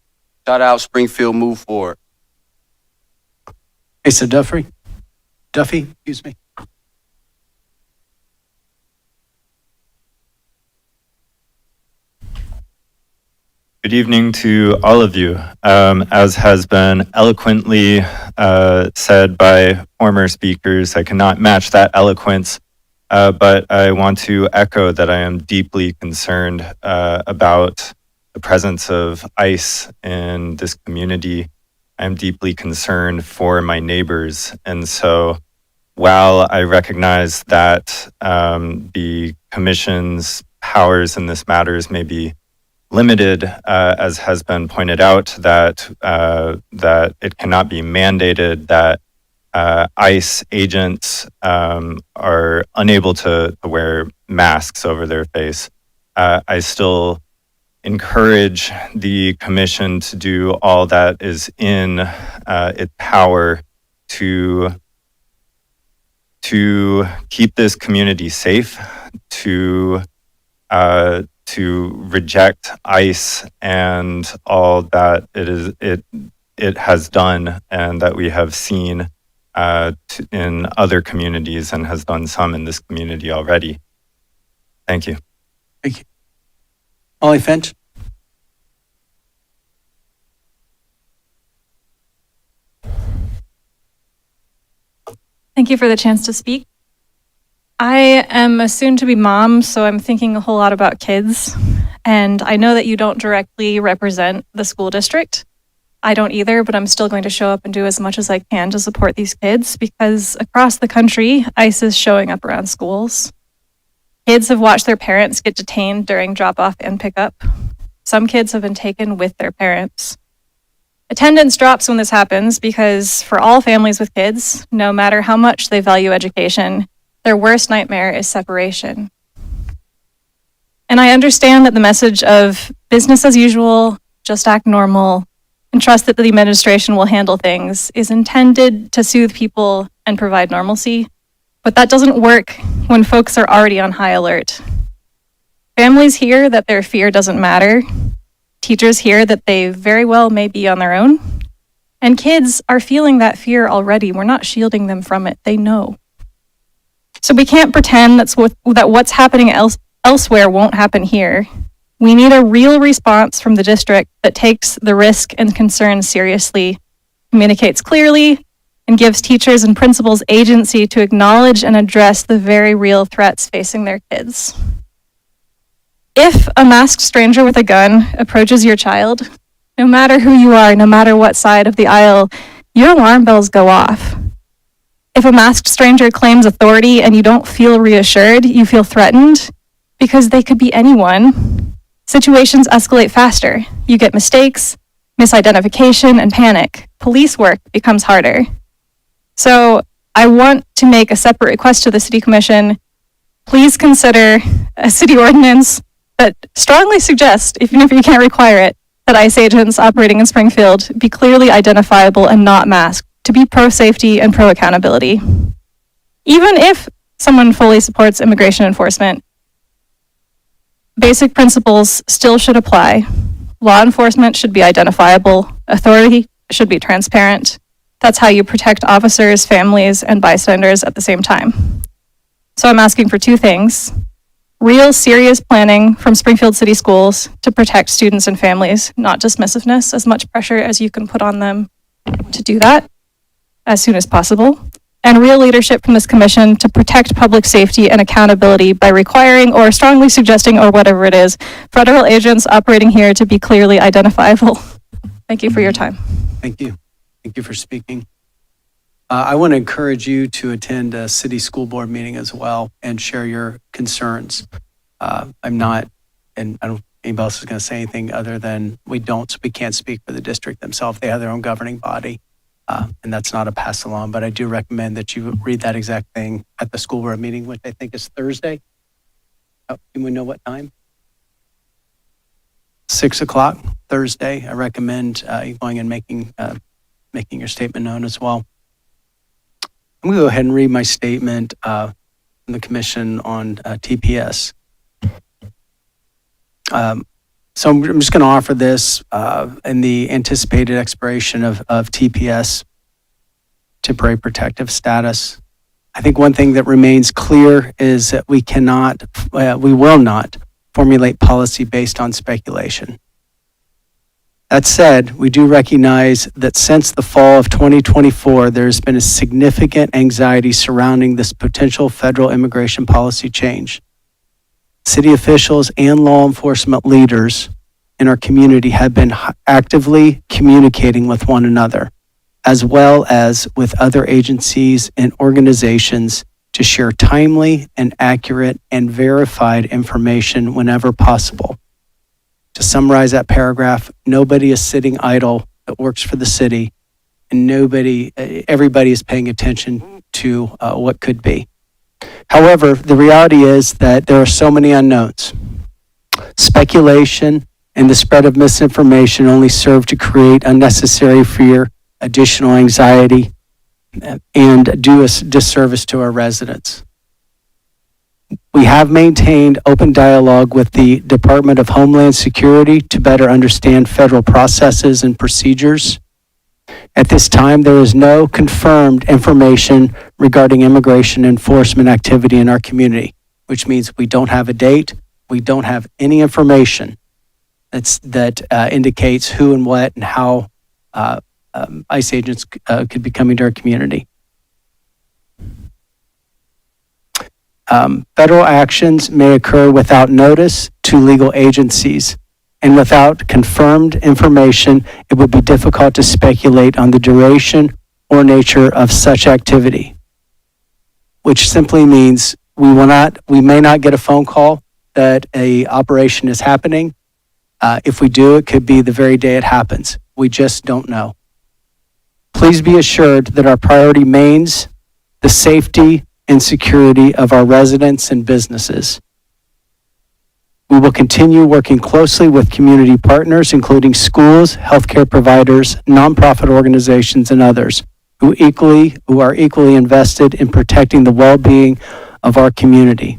Shout out Springfield, move forward. Asa Duffy, excuse me. Good evening to all of you. As has been eloquently said by former speakers, I cannot match that eloquence, but I want to echo that I am deeply concerned about the presence of ICE in this community. I'm deeply concerned for my neighbors. And so while I recognize that the commission's powers in this matters may be limited, as has been pointed out, that it cannot be mandated that ICE agents are unable to wear masks over their face. I still encourage the commission to do all that is in its power to keep this community safe, to reject ICE and all that it has done and that we have seen in other communities and has done some in this community already. Thank you. Thank you. Ollie Finch? Thank you for the chance to speak. I am a soon-to-be mom, so I'm thinking a whole lot about kids. And I know that you don't directly represent the school district. I don't either, but I'm still going to show up and do as much as I can to support these kids because across the country, ICE is showing up around schools. Kids have watched their parents get detained during drop-off and pickup. Some kids have been taken with their parents. Attendance drops when this happens because for all families with kids, no matter how much they value education, their worst nightmare is separation. And I understand that the message of business as usual, just act normal, and trust that the administration will handle things is intended to soothe people and provide normalcy. But that doesn't work when folks are already on high alert. Families hear that their fear doesn't matter. Teachers hear that they very well may be on their own. And kids are feeling that fear already. We're not shielding them from it. They know. So we can't pretend that what's happening elsewhere won't happen here. We need a real response from the district that takes the risk and concern seriously, communicates clearly, and gives teachers and principals agency to acknowledge and address the very real threats facing their kids. If a masked stranger with a gun approaches your child, no matter who you are, no matter what side of the aisle, your alarm bells go off. If a masked stranger claims authority and you don't feel reassured, you feel threatened, because they could be anyone, situations escalate faster. You get mistakes, misidentification, and panic. Police work becomes harder. So I want to make a separate request to the City Commission. Please consider a city ordinance that strongly suggests, even if you can't require it, that ICE agents operating in Springfield be clearly identifiable and not masked, to be pro-safety and pro-accountability. Even if someone fully supports immigration enforcement, basic principles still should apply. Law enforcement should be identifiable. Authority should be transparent. That's how you protect officers, families, and bystanders at the same time. So I'm asking for two things. Real serious planning from Springfield City Schools to protect students and families, not dismissiveness, as much pressure as you can put on them to do that as soon as possible. And real leadership from this commission to protect public safety and accountability by requiring or strongly suggesting or whatever it is, federal agents operating here to be clearly identifiable. Thank you for your time. Thank you. Thank you for speaking. I want to encourage you to attend a city school board meeting as well and share your concerns. I'm not, and I don't, anybody else is going to say anything other than we can't speak for the district themselves. They have their own governing body. And that's not a pass along, but I do recommend that you read that exact thing at the school board meeting, which I think is Thursday. Do we know what time? 6 o'clock Thursday. I recommend you going and making your statement known as well. I'm going to go ahead and read my statement from the commission on TPS. So I'm just going to offer this in the anticipated expiration of TPS, temporary protective status. I think one thing that remains clear is that we will not formulate policy based on speculation. That said, we do recognize that since the fall of 2024, there's been a significant anxiety surrounding this potential federal immigration policy change. City officials and law enforcement leaders in our community have been actively communicating with one another, as well as with other agencies and organizations to share timely and accurate and verified information whenever possible. To summarize that paragraph, nobody is sitting idle that works for the city, and everybody is paying attention to what could be. However, the reality is that there are so many unknowns. Speculation and the spread of misinformation only serve to create unnecessary fear, additional anxiety, and do a disservice to our residents. We have maintained open dialogue with the Department of Homeland Security to better understand federal processes and procedures. At this time, there is no confirmed information regarding immigration enforcement activity in our community, which means we don't have a date, we don't have any information that indicates who and what and how ICE agents could be coming to our community. Federal actions may occur without notice to legal agencies, and without confirmed information, it would be difficult to speculate on the duration or nature of such activity, which simply means we may not get a phone call that a operation is happening. If we do, it could be the very day it happens. We just don't know. Please be assured that our priority remains the safety and security of our residents and businesses. We will continue working closely with community partners, including schools, healthcare providers, nonprofit organizations, and others who are equally invested in protecting the well-being of our community.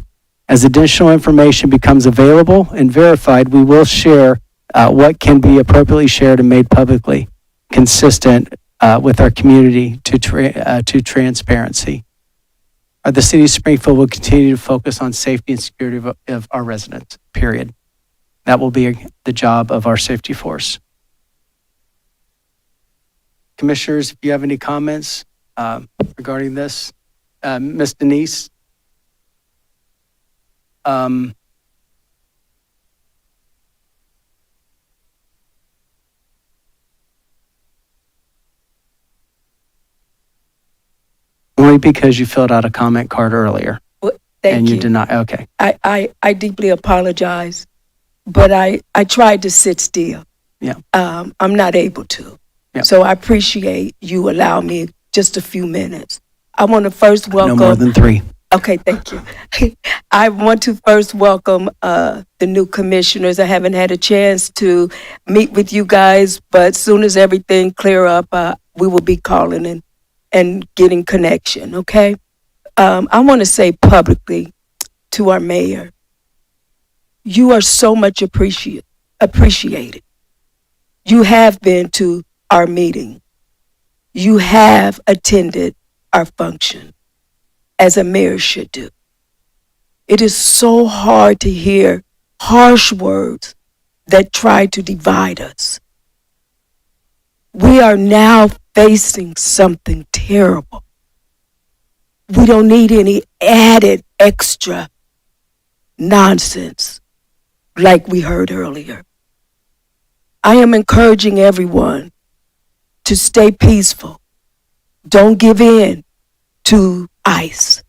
As additional information becomes available and verified, we will share what can be appropriately shared and made publicly consistent with our community to transparency. The City of Springfield will continue to focus on safety and security of our residents, period. That will be the job of our safety force. Commissioners, if you have any comments regarding this, Ms. Denise? Only because you filled out a comment card earlier. Thank and you. did not, okay. I deeply apologize, but I tried to sit still. Yeah. I'm not able to. Yep. So I appreciate you allow me just a few minutes. I want to first welcome. No more than 3. Okay, thank you. I want to first welcome the new commissioners. I haven't had a chance to meet with you guys, but soon as everything clear up, we will be calling and getting connection, okay? I want to say publicly to our mayor, you are so much appreciated. You have been to our meeting. You have attended our function, as a mayor should do. It is so hard to hear harsh words that try to divide us. We are now facing something terrible. We don't need any added extra nonsense like we heard earlier. I am encouraging everyone to stay peaceful. Don't give in to ICE.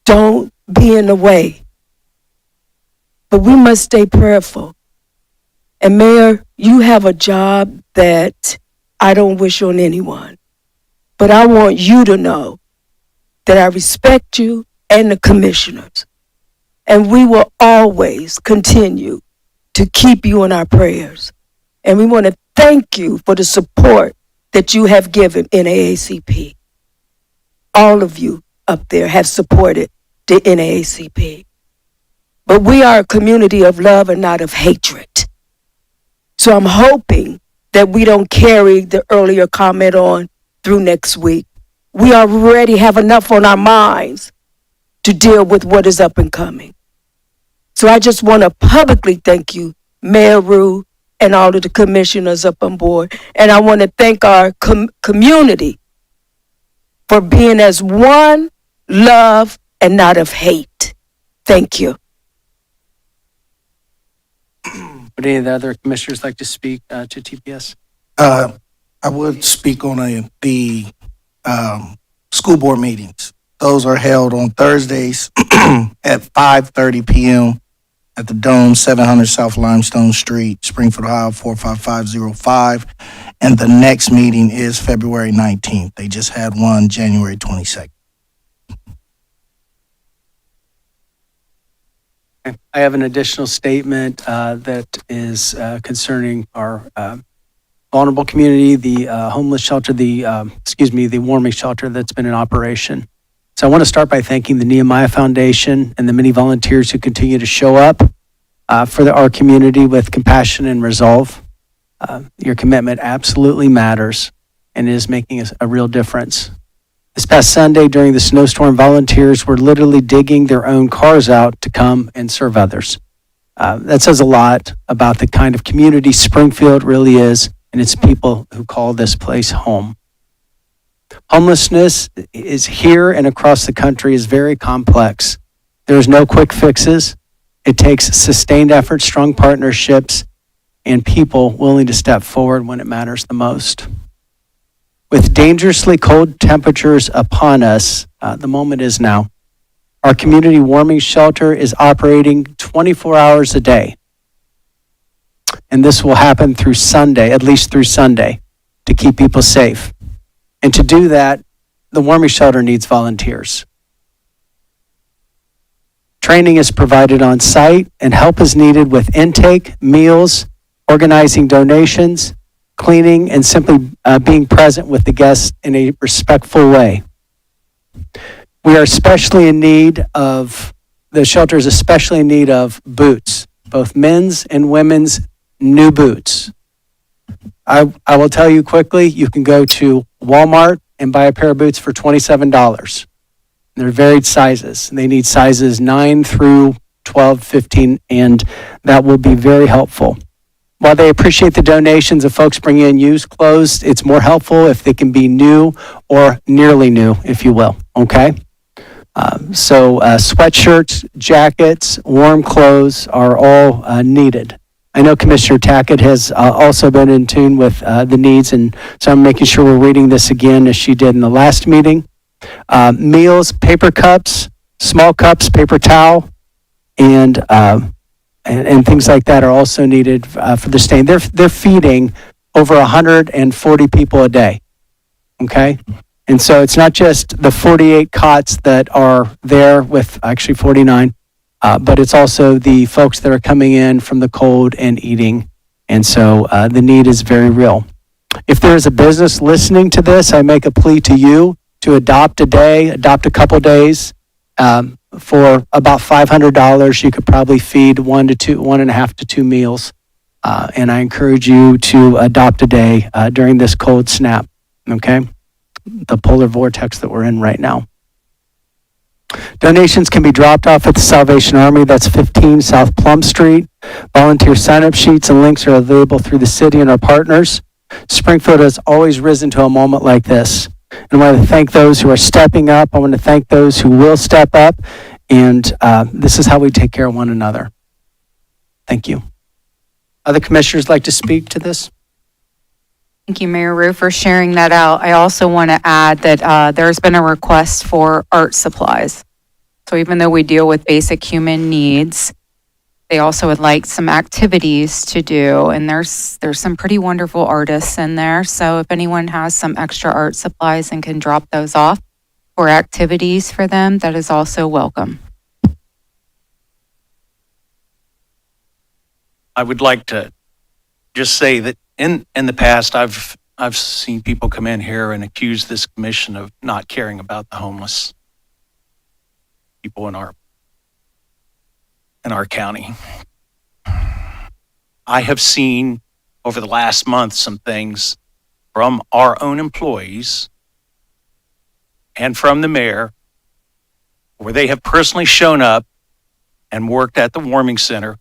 Don't be in the way. But we must stay prayerful. And Mayor, you have a job that I don't wish on anyone. But I want you to know that I respect you and the commissioners. And we will always continue to keep you in our prayers. And we want to thank you for the support that you have given NAACP. All of you up there have supported the NAACP. But we are a community of love and not of hatred. So I'm hoping that we don't carry the earlier comment on through next week. We already have enough on our minds to deal with what is up and coming. So I just want to publicly thank you, Mayor Rue, and all of the commissioners up on board. And I want to thank our community for being as one, love, and not of hate. Thank you. Would any of the other commissioners like to speak to TPS? I would speak on the school board meetings. Those are held on Thursdays at 5:30 p.m. at the Dome, 700 South Limestone Street, Springfield, Ohio, 45505. And the next meeting is February 19th. They just had one January 22nd. I have an additional statement that is concerning our vulnerable community, the homeless shelter, the warming shelter that's been in operation. So I want to start by thanking the Nehemiah Foundation and the many volunteers who continue to show up for our community with compassion and resolve. Your commitment absolutely matters and is making a real difference. This past Sunday during the snowstorm, volunteers were literally digging their own cars out to come and serve others. That says a lot about the kind of community Springfield really is and its people who call this place home. Homelessness is here and across the country is very complex. There's no quick fixes. It takes sustained effort, strong partnerships, and people willing to step forward when it matters the most. With dangerously cold temperatures upon us, the moment is now. Our community warming shelter is operating 24 hours a day. And this will happen through Sunday, at least through Sunday, to keep people safe. And to do that, the warming shelter needs volunteers. Training is provided on site and help is needed with intake, meals, organizing donations, cleaning, and simply being present with the guests in a respectful way. We are especially in need of, the shelter is especially in need of boots, both men's and women's new boots. I will tell you quickly, you can go to Walmart and buy a pair of boots for $27. They're varied sizes. They need sizes 9 through 12, 15, and that will be very helpful. While they appreciate the donations of folks bringing in used clothes, it's more helpful if they can be new or nearly new, if you will, okay? So sweatshirts, jackets, warm clothes are all needed. I know Commissioner Tackett has also been in tune with the needs, and so I'm making sure we're reading this again as she did in the last meeting. Meals, paper cups, small cups, paper towel, and things like that are also needed for the stay. They're feeding over 140 people a day, okay? And so it's not just the 48 cots that are there with actually 49, but it's also the folks that are coming in from the cold and eating. And so the need is very real. If there is a business listening to this, I make a plea to you to adopt a couple days. For about $500, you could probably feed 1.5 to 2 meals. And I encourage you to adopt a day during this cold snap, okay? The polar vortex that we're in right now. Donations can be dropped off at the Salvation Army. That's 15 South Plum Street. Volunteer sign-up sheets and links are available through the city and our partners. Springfield has always risen to a moment like this. And I want to thank those who are stepping up. I want to thank those who will step up. And this is how we take care of one another. Thank you. Other commissioners like to speak to this? Thank you, Mayor Rue, for sharing that out. I also want to add that there's been a request for art supplies. So even though we deal with basic human needs, they also would like some activities to do. And there's some pretty wonderful artists in there. So if anyone has some extra art supplies and can drop those off for activities for them, that is also welcome. I would like to just say that in the past, I've seen people come in here and accuse this commission of not caring about the homeless people in our county. I have seen over the last month some things from our own employees and from the mayor where they have personally shown up and worked at the warming center.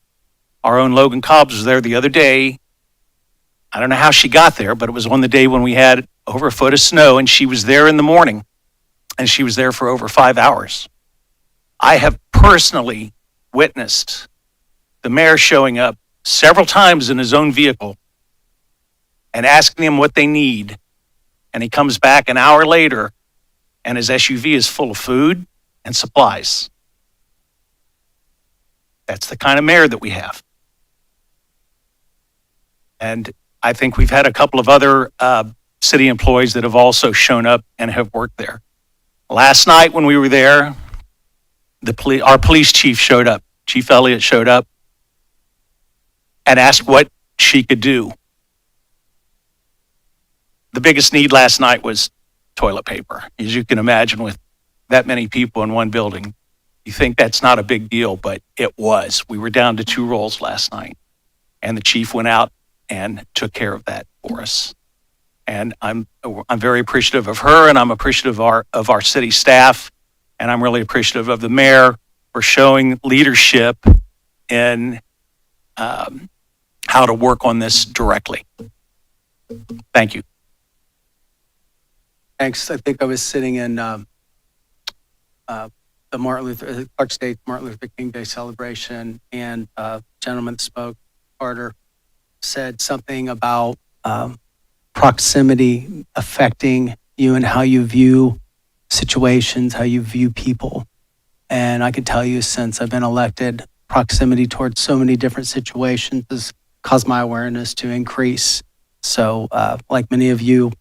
Our own Logan Cobbs was there the other day. I don't know how she got there, but it was on the day when we had over a foot of snow, and she was there in the morning, and she was there for over 5 hours. I have personally witnessed the mayor showing up several times in his own vehicle and asking them what they need, and he comes back an hour later, and his SUV is full of food and supplies. That's the kind of mayor that we have. And I think we've had a couple of other city employees that have also shown up and have worked there. Last night when we were there, our police chief showed up Chief Elliott showed up and asked what she could do. The biggest need last night was toilet paper. As you can imagine, with that many people in one building, you think that's not a big deal, but it was. We were down to 2 rolls last night, and the chief went out and took care of that for us. And I'm very appreciative of her, and I'm appreciative of our city staff, and I'm really appreciative of the mayor for showing leadership in how to work on this directly. Thank you. Thanks. I think I was sitting in the Clark State Martin Luther King Day celebration, and a gentleman that spoke, Carter, said something about proximity affecting you and how you view situations, how you view people. And I can tell you, since I've been elected, proximity towards so many different situations has caused my awareness to increase. So, like many of you,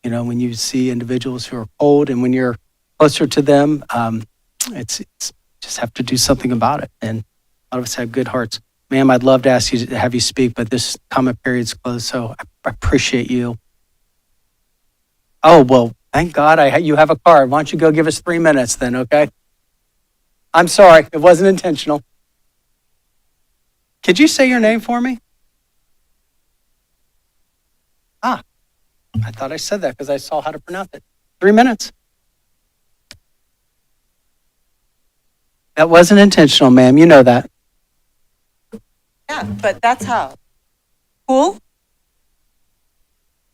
when you see individuals who are cold and when you're closer to them, it's just have to do something about it. And a lot of us have good hearts. Ma'am, I'd love to ask you to have you speak, but this comment period's closed, so I appreciate you. Oh, well, thank God you have a card. Why don't you go give us 3 minutes then, okay? I'm sorry, it wasn't intentional. Could you say your name for me? I thought I said that because I saw how to pronounce it. 3 minutes. That wasn't intentional, ma'am. You know that. Yeah, but that's how. Cool?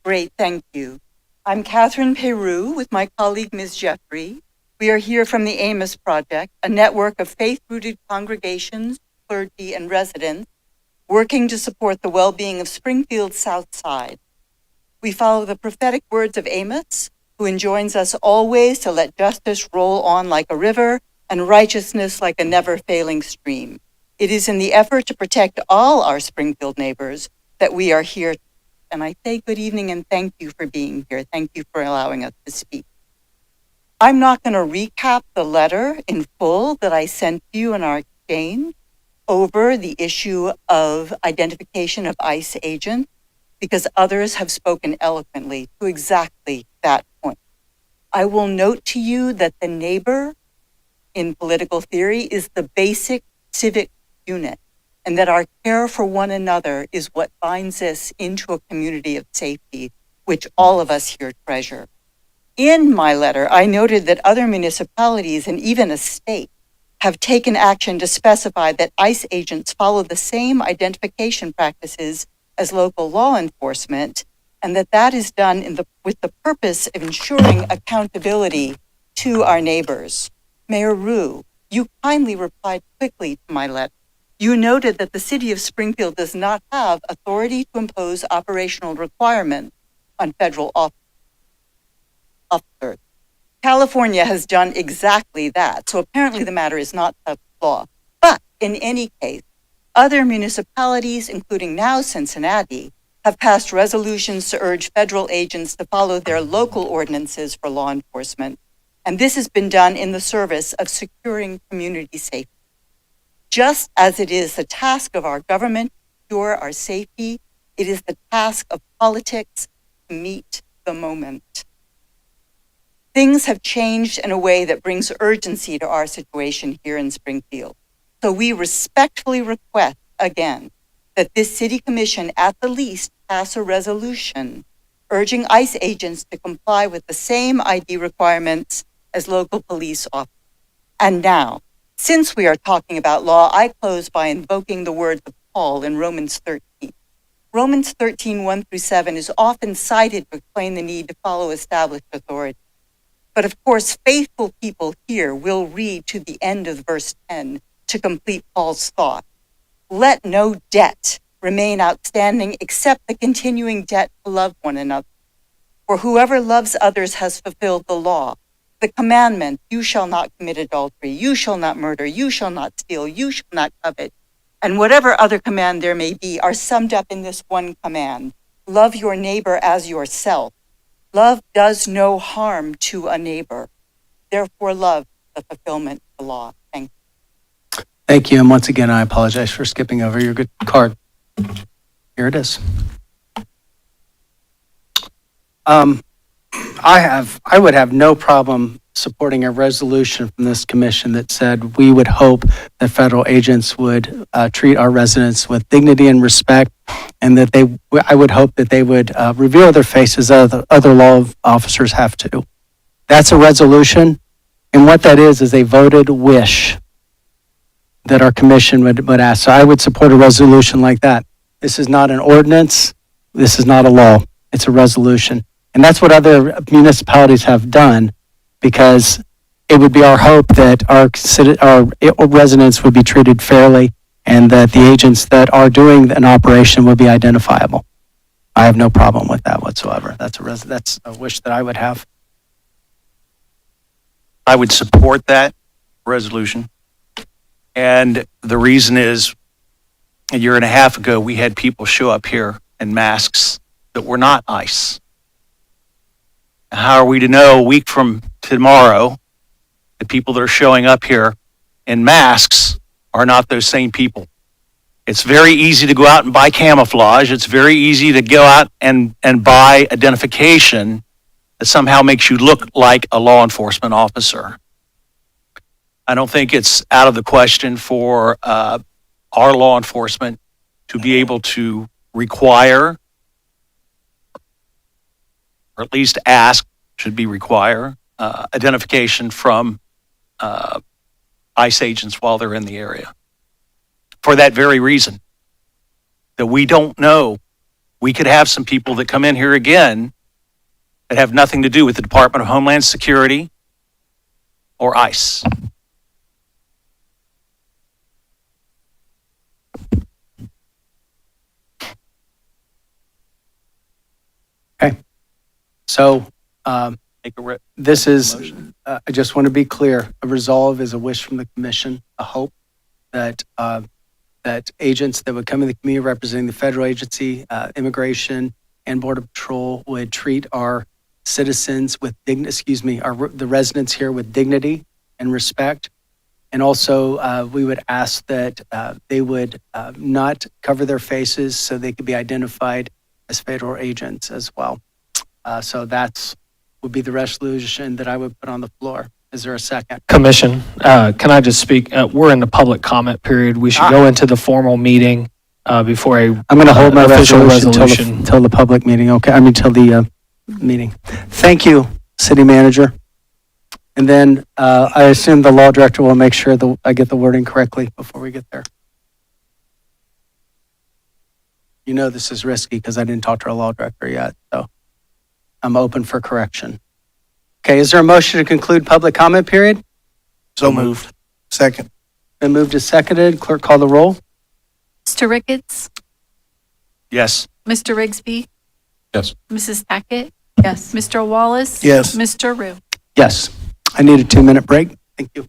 Great, thank you. I'm Catherine Peru with my colleague Ms. Jeffrey. We are here from the Amos Project, a network of faith-rooted congregations, clergy, and residents working to support the well-being of Springfield's South Side. We follow the prophetic words of Amos, who enjoins us always to let justice roll on like a river and righteousness like a never-failing stream. It is in the effort to protect all our Springfield neighbors that we are here. And I say good evening and thank you for being here. Thank you for allowing us to speak. I'm not going to recap the letter in full that I sent you in our exchange over the issue of identification of ICE agents, because others have spoken eloquently to exactly that point. I will note to you that the neighbor in political theory is the basic civic unit, and that our care for one another is what binds us into a community of safety, which all of us here treasure. In my letter, I noted that other municipalities and even a state have taken action to specify that ICE agents follow the same identification practices as local law enforcement, and that is done with the purpose of ensuring accountability to our neighbors. Mayor Rue, you kindly replied quickly to my letter. You noted that the city of Springfield does not have authority to impose operational requirements on federal officers. California has done exactly that, so apparently the matter is not of law. But in any case, other municipalities, including now Cincinnati, have passed resolutions to urge federal agents to follow their local ordinances for law enforcement, and this has been done in the service of securing community safety. Just as it is the task of our government to ensure our safety, it is the task of politics to meet the moment. Things have changed in a way that brings urgency to our situation here in Springfield. So we respectfully request again that this city commission at the least pass a resolution urging ICE agents to comply with the same ID requirements as local police officers. And now, since we are talking about law, I close by invoking the words of Paul in Romans 13. Romans 13, 1-7 is often cited to explain the need to follow established authority. But of course, faithful people here will read to the end of verse 10 to complete Paul's thought. Let no debt remain outstanding except the continuing debt to love one another. For whoever loves others has fulfilled the law. The commandment, you shall not commit adultery, you shall not murder, you shall not steal, you shall not covet, and whatever other command there may be are summed up in this one command. Love your neighbor as yourself. Love does no harm to a neighbor. Therefore, love the fulfillment of the law. Thank you. Thank you, and once again, I apologize for skipping over your good card. Here it is. I would have no problem supporting a resolution from this commission that said we would hope that federal agents would treat our residents with dignity and respect, and that I would hope that they would reveal their faces as other law officers have to. That's a resolution, and what that is a voted wish that our commission would ask. So I would support a resolution like that. This is not an ordinance. This is not a law. It's a resolution. And that's what other municipalities have done, because it would be our hope that our residents would be treated fairly, and that the agents that are doing an operation would be identifiable. I have no problem with that whatsoever. That's a wish that I would have. I would support that resolution. And the reason is, a year and a half ago, we had people show up here in masks that were not ICE. How are we to know a week from tomorrow the people that are showing up here in masks are not those same people? It's very easy to go out and buy camouflage. It's very easy to go out and buy identification that somehow makes you look like a law enforcement officer. I don't think it's out of the question for our law enforcement to be able to require, or at least ask, should be require, identification from ICE agents while they're in the area. For that very reason, that we don't know. We could have some people that come in here again that have nothing to do with the Department of Homeland Security or ICE. So this is, I just want to be clear, a resolve is a wish from the commission, a hope that that agents that would come in the community representing the federal agency, immigration and border patrol would treat our citizens with the residents here with dignity and respect. And also we would ask that they would not cover their faces so they could be identified as federal agents as well. So that's would be the resolution that I would put on the floor. Is there a second? Commission, can I just speak? We're in the public comment period. We should go into the formal meeting before I'm going to hold my official resolution until the public meeting. Okay, I mean till the meeting. Thank you, City Manager. And then I assume the law director will make sure that I get the wording correctly before we get there. You know this is risky because I didn't talk to our law director yet, so I'm open for correction. Okay, is there a motion to conclude public comment period? So moved. Second. Been moved and seconded. Clerk, call the roll. Mr. Ricketts? Yes. Mr. Rigsby? Yes. Mrs. Tackett? Yes. Mr. Wallace? Yes. Mr. Rue? Yes. I need a 2-minute break. Thank you.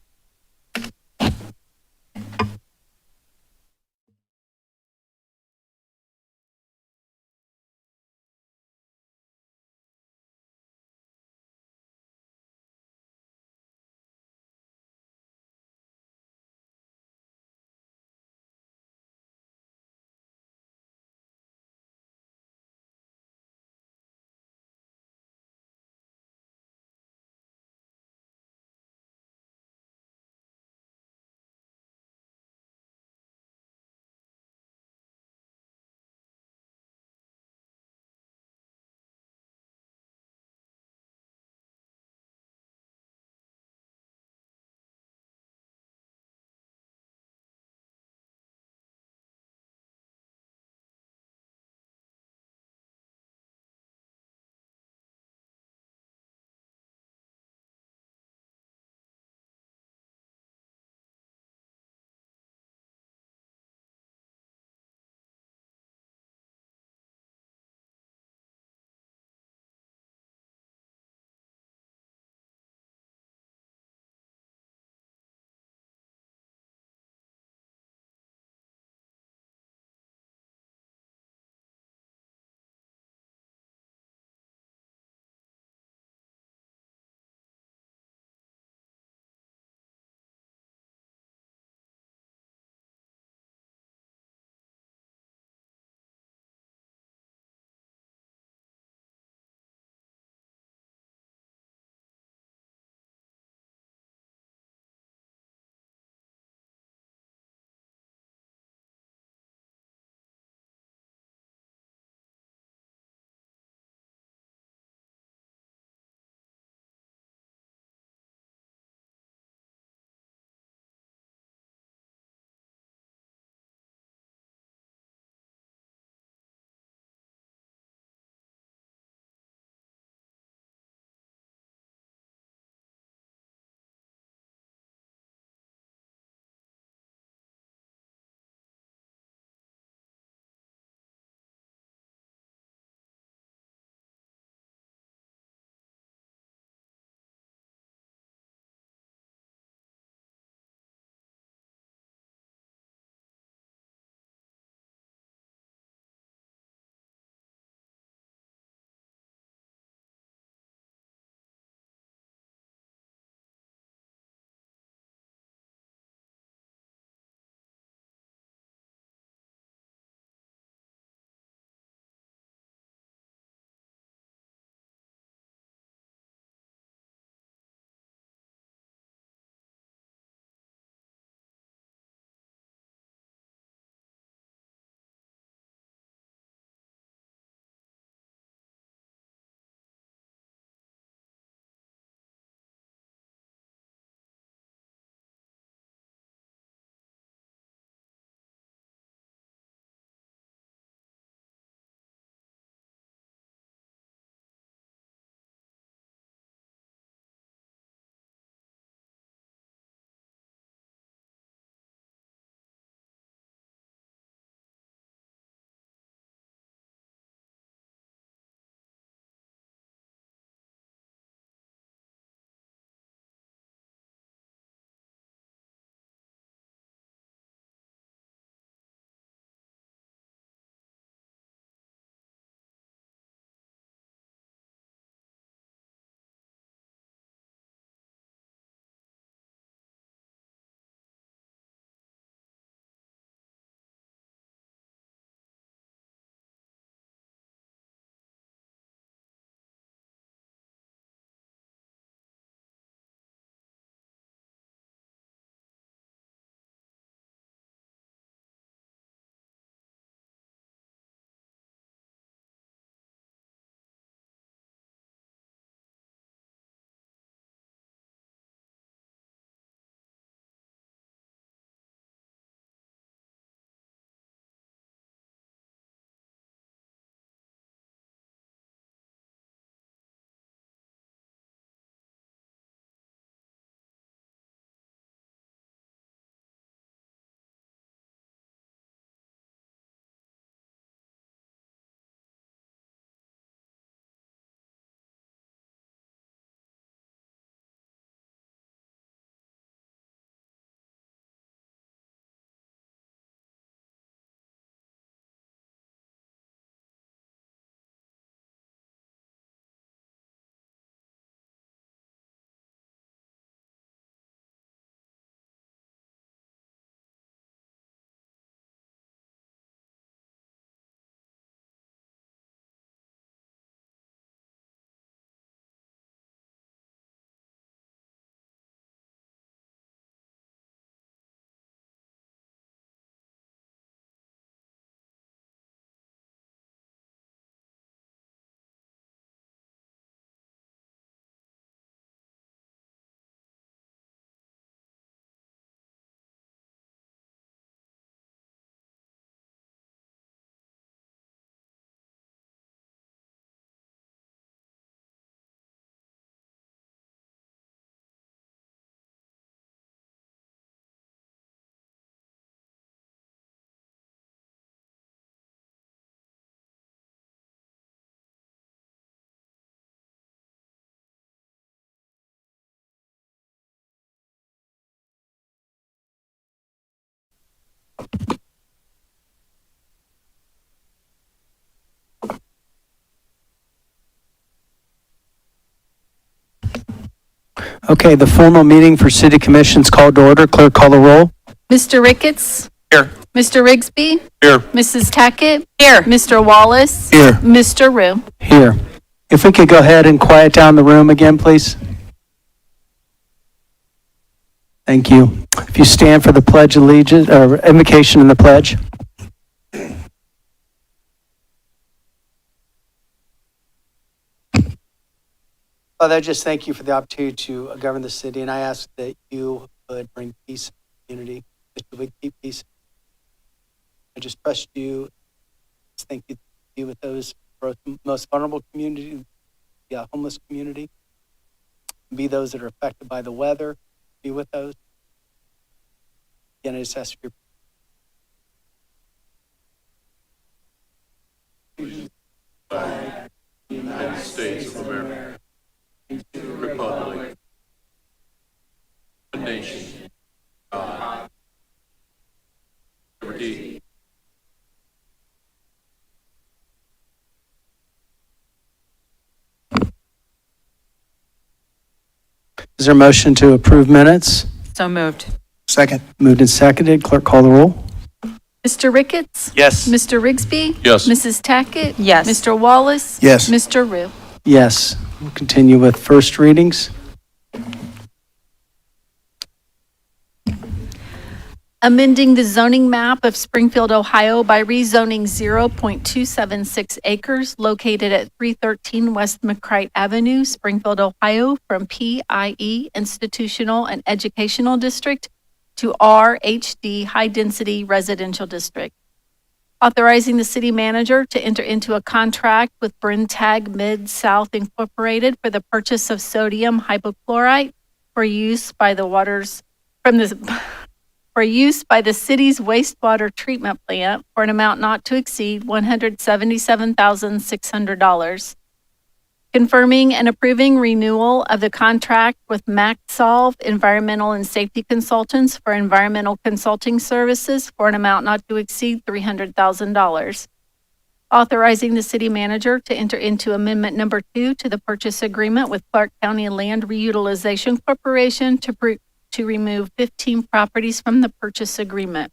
Okay, the formal meeting for City Commission's called to order. Clerk, call the roll. Mr. Ricketts? Here. Mr. Rigsby? Here. Mrs. Tackett? Here. Mr. Wallace? Here. Mr. Rue? Here. If we could go ahead and quiet down the room again, please. Thank you. If you stand for the pledge allegiance, or invocation and the pledge. Father, I just thank you for the opportunity to govern the city, and I ask that you would bring peace in the community, that you would keep peace. I just trust you. Just thank you to be with those most vulnerable community, the homeless community. Be those that are affected by the weather. Be with those. Again, I just ask for your United States of America. Republic. A nation. God. Liberty. Is there a motion to approve minutes? So moved. Second. Moved and seconded. Clerk, call the roll. Mr. Ricketts? Yes. Mr. Rigsby? Yes. Mrs. Tackett? Yes. Mr. Wallace? Yes. Mr. Rue? Yes. We'll continue with first readings. Amending the zoning map of Springfield, Ohio by rezoning 0.276 acres located at 313 West McCrite Avenue, Springfield, Ohio, from PIE Institutional and Educational District to RHD High Density Residential District. Authorizing the city manager to enter into a contract with Brentag Mid-South Incorporated for the purchase of sodium hypochlorite for use by the city's wastewater treatment plant for an amount not to exceed $177,600. Confirming and approving renewal of the contract with MaxSolve Environmental and Safety Consultants for environmental consulting services for an amount not to exceed $300,000. Authorizing the city manager to enter into amendment number 2 to the purchase agreement with Clark County Land Reutilization Corporation to remove 15 properties from the purchase agreement.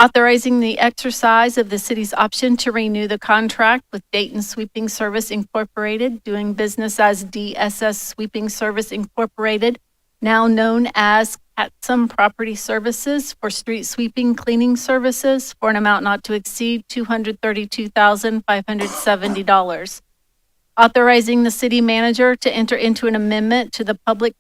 Authorizing the exercise of the city's option to renew the contract with Dayton Sweeping Service Incorporated, doing business as DSS Sweeping Service Incorporated, now known as Catsum Property Services, for street sweeping cleaning services for an amount not to exceed $232,570. Authorizing the city manager to enter into an amendment to the public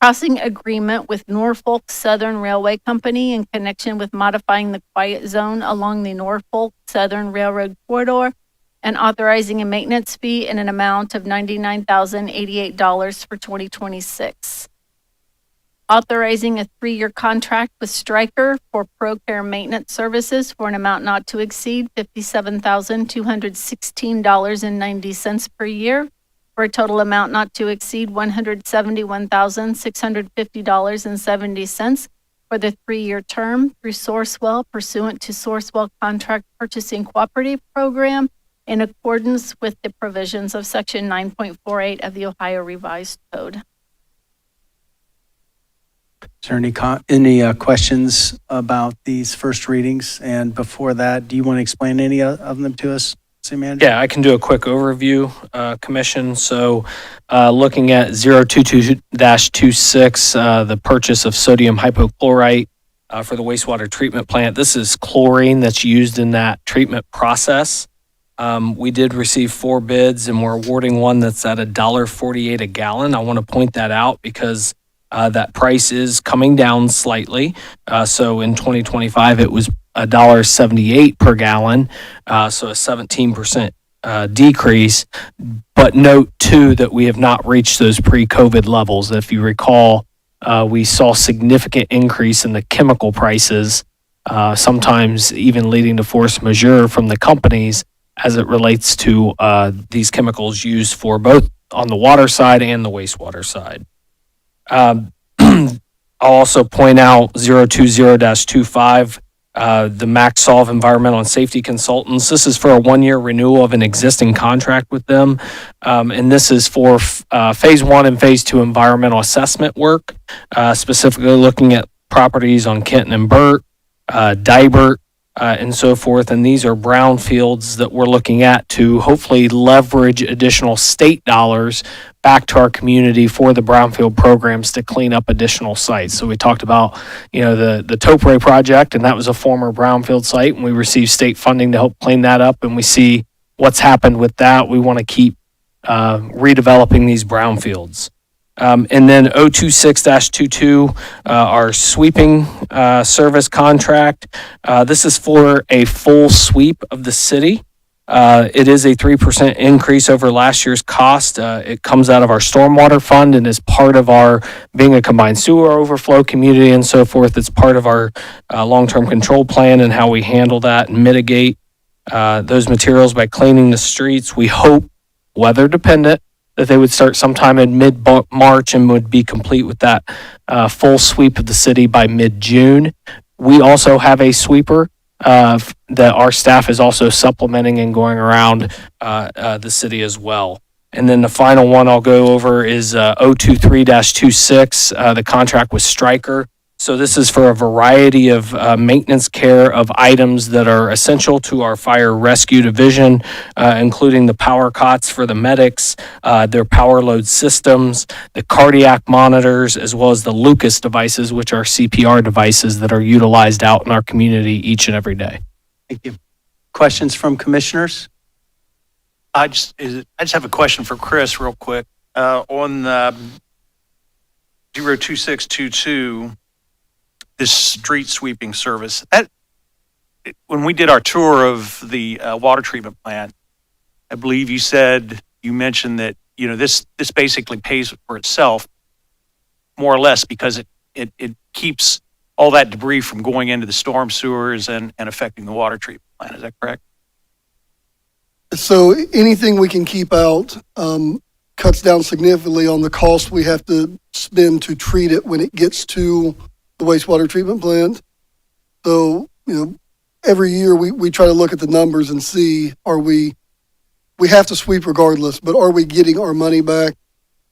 crossing agreement with Norfolk Southern Railway Company in connection with modifying the quiet zone along the Norfolk Southern Railroad corridor, and authorizing a maintenance fee in an amount of $99,088 for 2026. Authorizing a 3-year contract with Stryker for ProCare maintenance services for an amount not to exceed $57,216.90 per year, for a total amount not to exceed $171,650.70 for the 3-year term through Sourcewell pursuant to Sourcewell Contract Purchasing Cooperative Program in accordance with the provisions of Section 9.48 of the Ohio Revised Code. Is there any questions about these first readings? And before that, do you want to explain any of them to us, City Manager? Yeah, I can do a quick overview, Commission. So looking at 022-26, the purchase of sodium hypochlorite for the wastewater treatment plant. This is chlorine that's used in that treatment process. We did receive 4 bids, and we're awarding one that's at $1.48 a gallon. I want to point that out because that price is coming down slightly. So in 2025, it was $1.78 per gallon, so a 17% decrease. But note too that we have not reached those pre-COVID levels. If you recall, we saw significant increase in the chemical prices, sometimes even leading to force majeure from the companies as it relates to these chemicals used for both on the water side and the wastewater side. I'll also point out 020-25 the MaxSolve Environmental and Safety Consultants. This is for a 1-year renewal of an existing contract with them. And this is for phase 1 and phase 2 environmental assessment work, specifically looking at properties on Kenton and Burt, Dibert, and so forth. And these are brownfields that we're looking at to hopefully leverage additional state dollars back to our community for the brownfield programs to clean up additional sites. So we talked about, the Topre project, and that was a former brownfield site, and we received state funding to help clean that up. And we see what's happened with that. We want to keep redeveloping these brownfields. And then 026-22, our sweeping service contract. This is for a full sweep of the city. It is a 3% increase over last year's cost. It comes out of our stormwater fund and is part of our being a combined sewer overflow community and so forth. It's part of our long-term control plan and how we handle that and mitigate those materials by cleaning the streets. We hope, weather dependent, that they would start sometime in mid-March and would be complete with that full sweep of the city by mid-June. We also have a sweeper that our staff is also supplementing and going around the city as well. And then the final one I'll go over is 023-26, the contract with Stryker. So this is for a variety of maintenance care of items that are essential to our fire rescue division, including the power cots for the medics, their power load systems, the cardiac monitors, as well as the Lucas devices, which are CPR devices that are utilized out in our community each and every day. Thank you. Questions from commissioners? I just have a question for Chris real quick. On 02622, this street sweeping service, when we did our tour of the water treatment plant, I believe you mentioned that, this basically pays for itself more or less because it keeps all that debris from going into the storm sewers and affecting the water treatment plant. Is that correct? So anything we can keep out cuts down significantly on the cost we have to spend to treat it when it gets to the wastewater treatment plant. So, every year we try to look at the numbers and see, we have to sweep regardless, but are we getting our money back?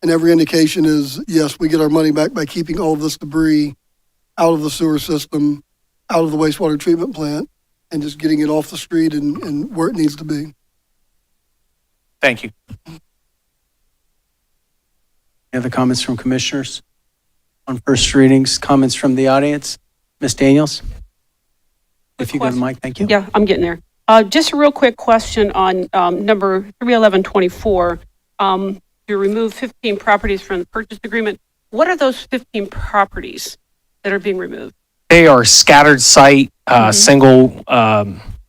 And every indication is, yes, we get our money back by keeping all of this debris out of the sewer system, out of the wastewater treatment plant, and just getting it off the street and where it needs to be. Thank you. Any other comments from commissioners? On first readings, comments from the audience? Ms. Daniels? If you go to the mic, thank you. Yeah, I'm getting there. Just a real quick question on number 31124. To remove 15 properties from the purchase agreement. What are those 15 properties that are being removed? They are scattered site, single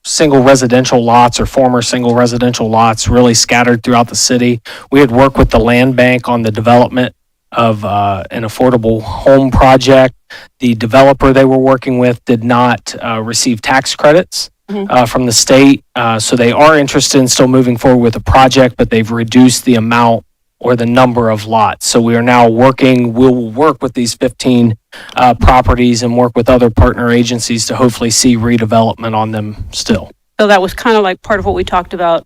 residential lots or former single residential lots really scattered throughout the city. We had worked with the land bank on the development of an affordable home project. The developer they were working with did not receive tax credits from the state. So they are interested in still moving forward with the project, but they've reduced the amount or the number of lots. So we are now we'll work with these 15 properties and work with other partner agencies to hopefully see redevelopment on them still. So that was kind of like part of what we talked about,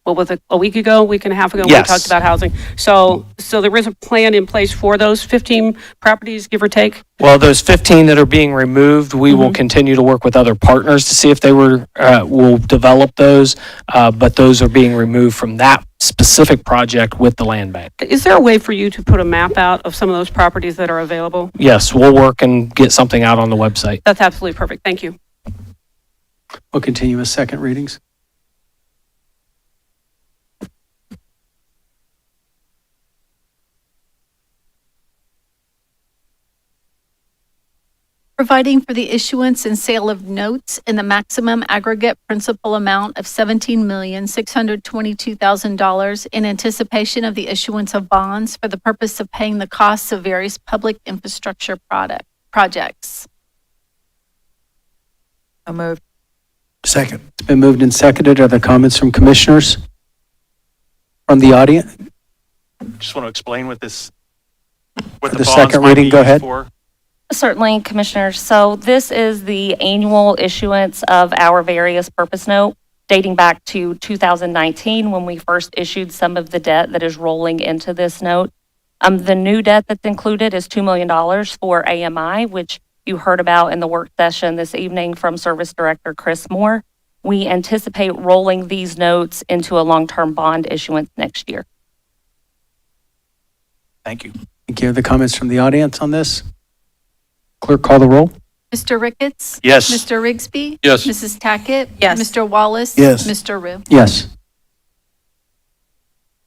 what was it, a week and a half ago? Yes. We talked about housing. So there is a plan in place for those 15 properties, give or take? Well, those 15 that are being removed, we will continue to work with other partners to see if they will develop those, but those are being removed from that specific project with the land bank. Is there a way for you to put a map out of some of those properties that are available? Yes, we'll work and get something out on the website. That's absolutely perfect. Thank you. We'll continue with second readings. Providing for the issuance and sale of notes in the maximum aggregate principal amount of $17,622,000 in anticipation of the issuance of bonds for the purpose of paying the costs of various public infrastructure projects. So moved. Second. It's been moved and seconded. Are there comments from commissioners? From the audience? Just want to explain what For the the bonds second might reading, be go used ahead. for. Certainly, Commissioners. So this is the annual issuance of our various purpose note dating back to 2019 when we first issued some of the debt that is rolling into this note. The new debt that's included is $2 million for AMI, which you heard about in the work session this evening from Service Director Chris Moore. We anticipate rolling these notes into a long-term bond issuance next year. Thank you. Thank you. The comments from the audience on this? Clerk, call the roll. Mr. Ricketts? Yes. Mr. Rigsby? Yes. Mrs. Tackett? Yes. Mr. Wallace? Yes. Mr. Rue? Yes.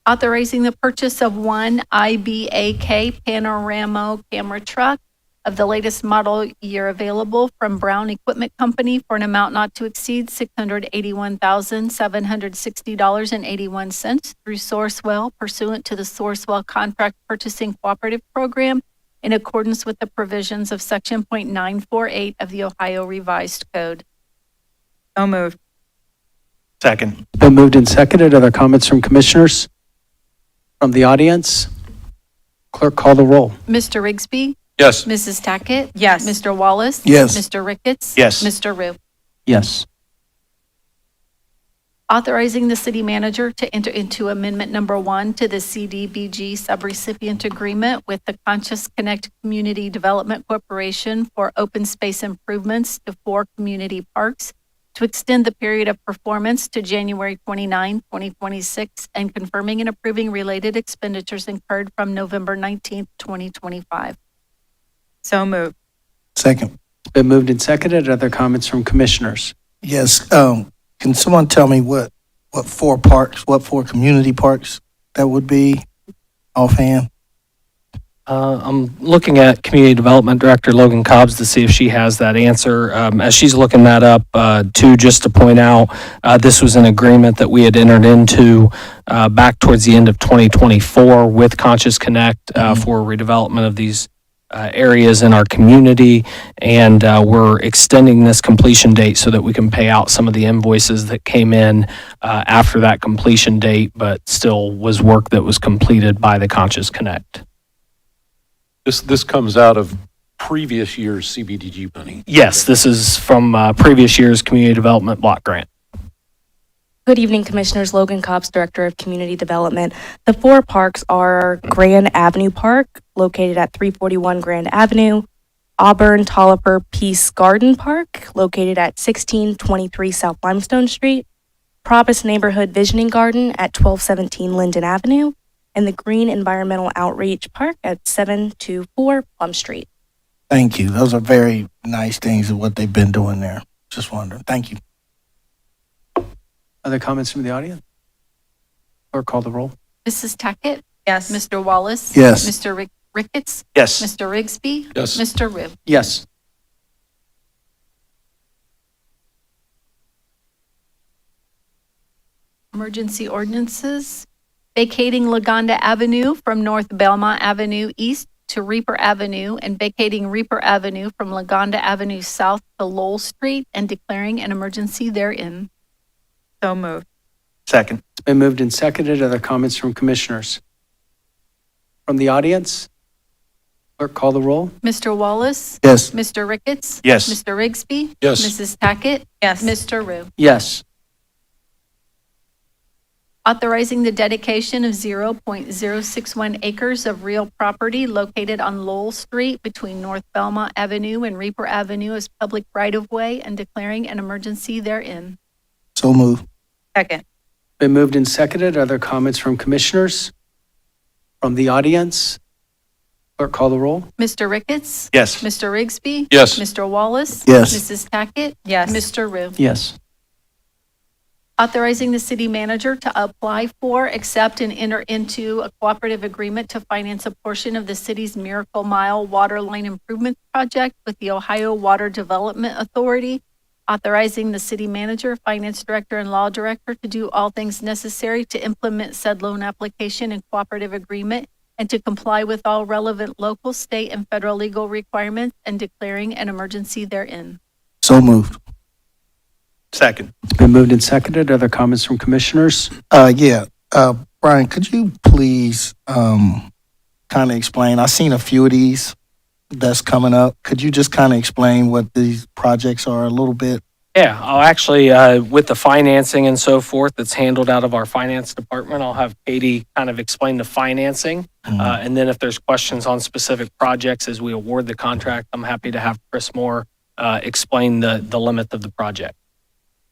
Authorizing the purchase of one IBAK Panorama camera truck of the latest model year available from Brown Equipment Company for an amount not to exceed $681,760.81 through Sourcewell pursuant to the Sourcewell Contract Purchasing Cooperative Program in accordance with the provisions of Section .948 of the Ohio Revised Code. So moved. Second. Been moved and seconded. Other comments from commissioners? From the audience? Clerk, call the roll. Mr. Rigsby? Yes. Mrs. Tackett? Yes. Mr. Wallace? Yes. Mr. Ricketts? Yes. Mr. Rue? Yes. Authorizing the city manager to enter into amendment number 1 to the CDBG subrecipient agreement with the Conscious Connect Community Development Corporation for open space improvements to 4 community parks to extend the period of performance to January 29, 2026, and confirming and approving related expenditures incurred from November 19, 2025. So moved. Second. Been moved and seconded. Other comments from commissioners? Yes, can someone tell me what 4 community parks that would be offhand? I'm looking at Community Development Director Logan Cobbs to see if she has that answer. As she's looking that up, too, just to point out, this was an agreement that we had entered into back towards the end of 2024 with Conscious Connect for redevelopment of these areas in our community, and we're extending this completion date so that we can pay out some of the invoices that came in after that completion date, but still was work that was completed by the Conscious Connect. This comes out of previous year's CBDG money. Yes, this is from previous year's Community Development Block Grant. Good evening, Commissioners. Logan Cobbs, Director of Community Development. The 4 parks are Grand Avenue Park, located at 341 Grand Avenue, Auburn Tolliver Peace Garden Park, located at 1623 South Limestone Street, Provis Neighborhood Visioning Garden at 1217 Linden Avenue, and the Green Environmental Outreach Park at 724 Plum Street. Thank you. Those are very nice things of what they've been doing there. Just wondering. Thank you. Other comments from the audience? Clerk, call the roll. Mrs. Tackett? Yes. Mr. Wallace? Yes. Mr. Ricketts? Yes. Mr. Rigsby? Yes. Mr. Rue? Yes. Emergency ordinances. Vacating Lagonda Avenue from North Belmont Avenue East to Reaper Avenue and vacating Reaper Avenue from Lagonda Avenue South to Lowell Street and declaring an emergency therein. So moved. Second. It's been moved and seconded. Other comments from commissioners? From the audience? Clerk, call the roll. Mr. Wallace? Yes. Mr. Ricketts? Yes. Mr. Rigsby? Yes. Mrs. Tackett? Yes. Mr. Rue? Yes. Authorizing the dedication of 0.061 acres of real property located on Lowell Street between North Belmont Avenue and Reaper Avenue as public right-of-way and declaring an emergency therein. So moved. Second. Been moved and seconded. Other comments from commissioners? From the audience? Clerk, call the roll. Mr. Ricketts? Yes. Mr. Rigsby? Yes. Mr. Wallace? Yes. Mrs. Tackett? Yes. Mr. Rue? Yes. Authorizing the city manager to apply for, accept, and enter into a cooperative agreement to finance a portion of the city's Miracle Mile Water Line Improvement Project with the Ohio Water Development Authority. Authorizing the city manager, finance director, and law director to do all things necessary to implement said loan application and cooperative agreement and to comply with all relevant local, state, and federal legal requirements and declaring an emergency therein. So moved. Second. It's been moved and seconded. Other comments from commissioners? Brian, could you please kind of explain? I've seen a few of these that's coming up. Could you just kind of explain what these projects are a little bit? Yeah, I'll actually, with the financing and so forth that's handled out of our finance department, I'll have Katie kind of explain the financing. And then if there's questions on specific projects as we award the contract, I'm happy to have Chris Moore explain the limit of the project.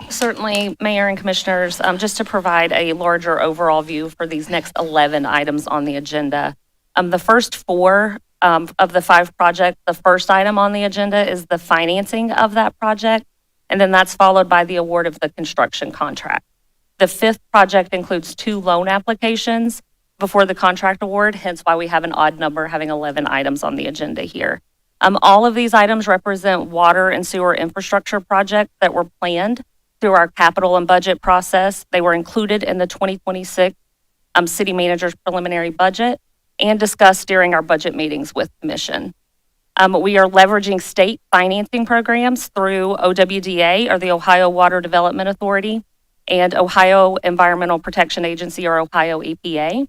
Certainly, Mayor and Commissioners, just to provide a larger overall view for these next 11 items on the agenda. The first four of the 5 projects, the first item on the agenda is the financing of that project, and then that's followed by the award of the construction contract. The 5th project includes 2 loan applications before the contract award, hence why we have an odd number having 11 items on the agenda here. All of these items represent water and sewer infrastructure projects that were planned through our capital and budget process. They were included in the 2026 city manager's preliminary budget and discussed during our budget meetings with Commission. We are leveraging state financing programs through OWDA, or the Ohio Water Development Authority, and Ohio Environmental Protection Agency, or Ohio EPA.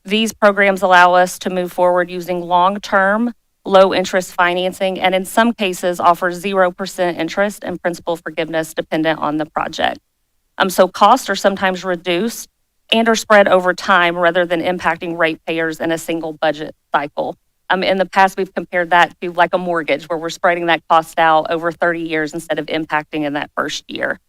These programs allow us to move forward using long-term, low-interest financing, and in some cases offer 0% interest and principal forgiveness dependent on the project. So costs are sometimes reduced and are spread over time rather than impacting ratepayers in a single budget cycle. In the past, we've compared that to like a mortgage where we're spreading that cost out over 30 years instead of impacting in that first year.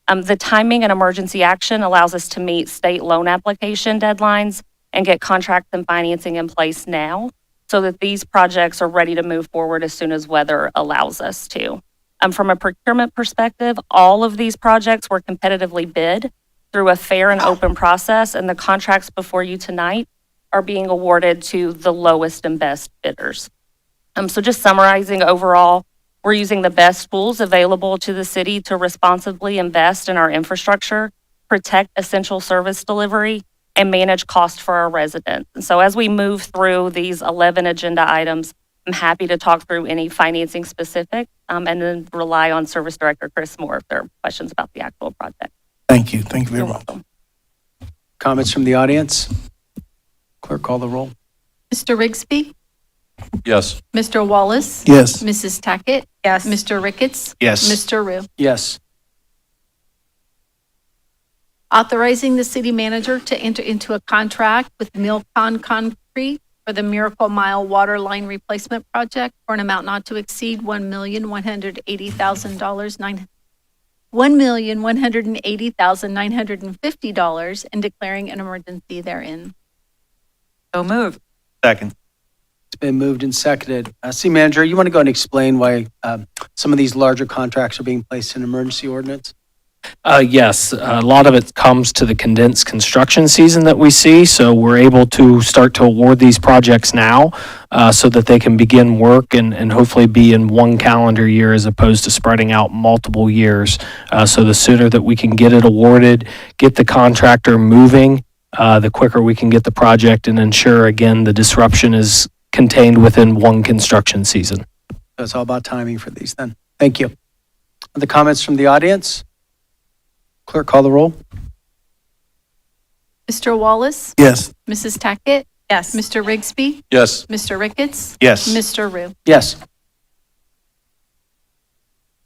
The timing and emergency action allows us to meet state loan application deadlines and get contracts and financing in place now so that these projects are ready to move forward as soon as weather allows us to. From a procurement perspective, all of these projects were competitively bid through a fair and open process, and the contracts before you tonight are being awarded to the lowest and best bidders. So just summarizing overall, we're using the best tools available to the city to responsibly invest in our infrastructure, protect essential service delivery, and manage costs for our residents. And so as we move through these 11 agenda items, I'm happy to talk through any financing specific and then rely on Service Director Chris Moore if there are questions about the actual project. Thank you. Thank you very much. Comments from the audience? Clerk, call the roll. Mr. Rigsby, Yes. Mr. Wallace, Yes. Mrs. Tackett, Yes. Mr. Ricketts, Yes. Mr. Rue. Yes. Authorizing the city manager to enter into a contract with Milcon Concrete for the Miracle Mile Water Line Replacement Project for an amount not to exceed $1,180,950 $1,180,950 and declaring an emergency therein. So moved. Second. It's been moved and seconded. City Manager, you want to go and explain why some of these larger contracts are being placed in emergency ordinance? Yes, a lot of it comes to the condensed construction season that we see. So we're able to start to award these projects now so that they can begin work and hopefully be in one calendar year as opposed to spreading out multiple years. So the sooner that we can get it awarded, get the contractor moving, the quicker we can get the project and ensure, again, the disruption is contained within one construction season. So it's all about timing for these then. Thank you. Other comments from the audience? Clerk, call the roll. Mr. Wallace, Yes. Mrs. Tackett, Yes. Mr. Rigsby, Yes. Mr. Ricketts, Yes. Mr. Rue. Yes.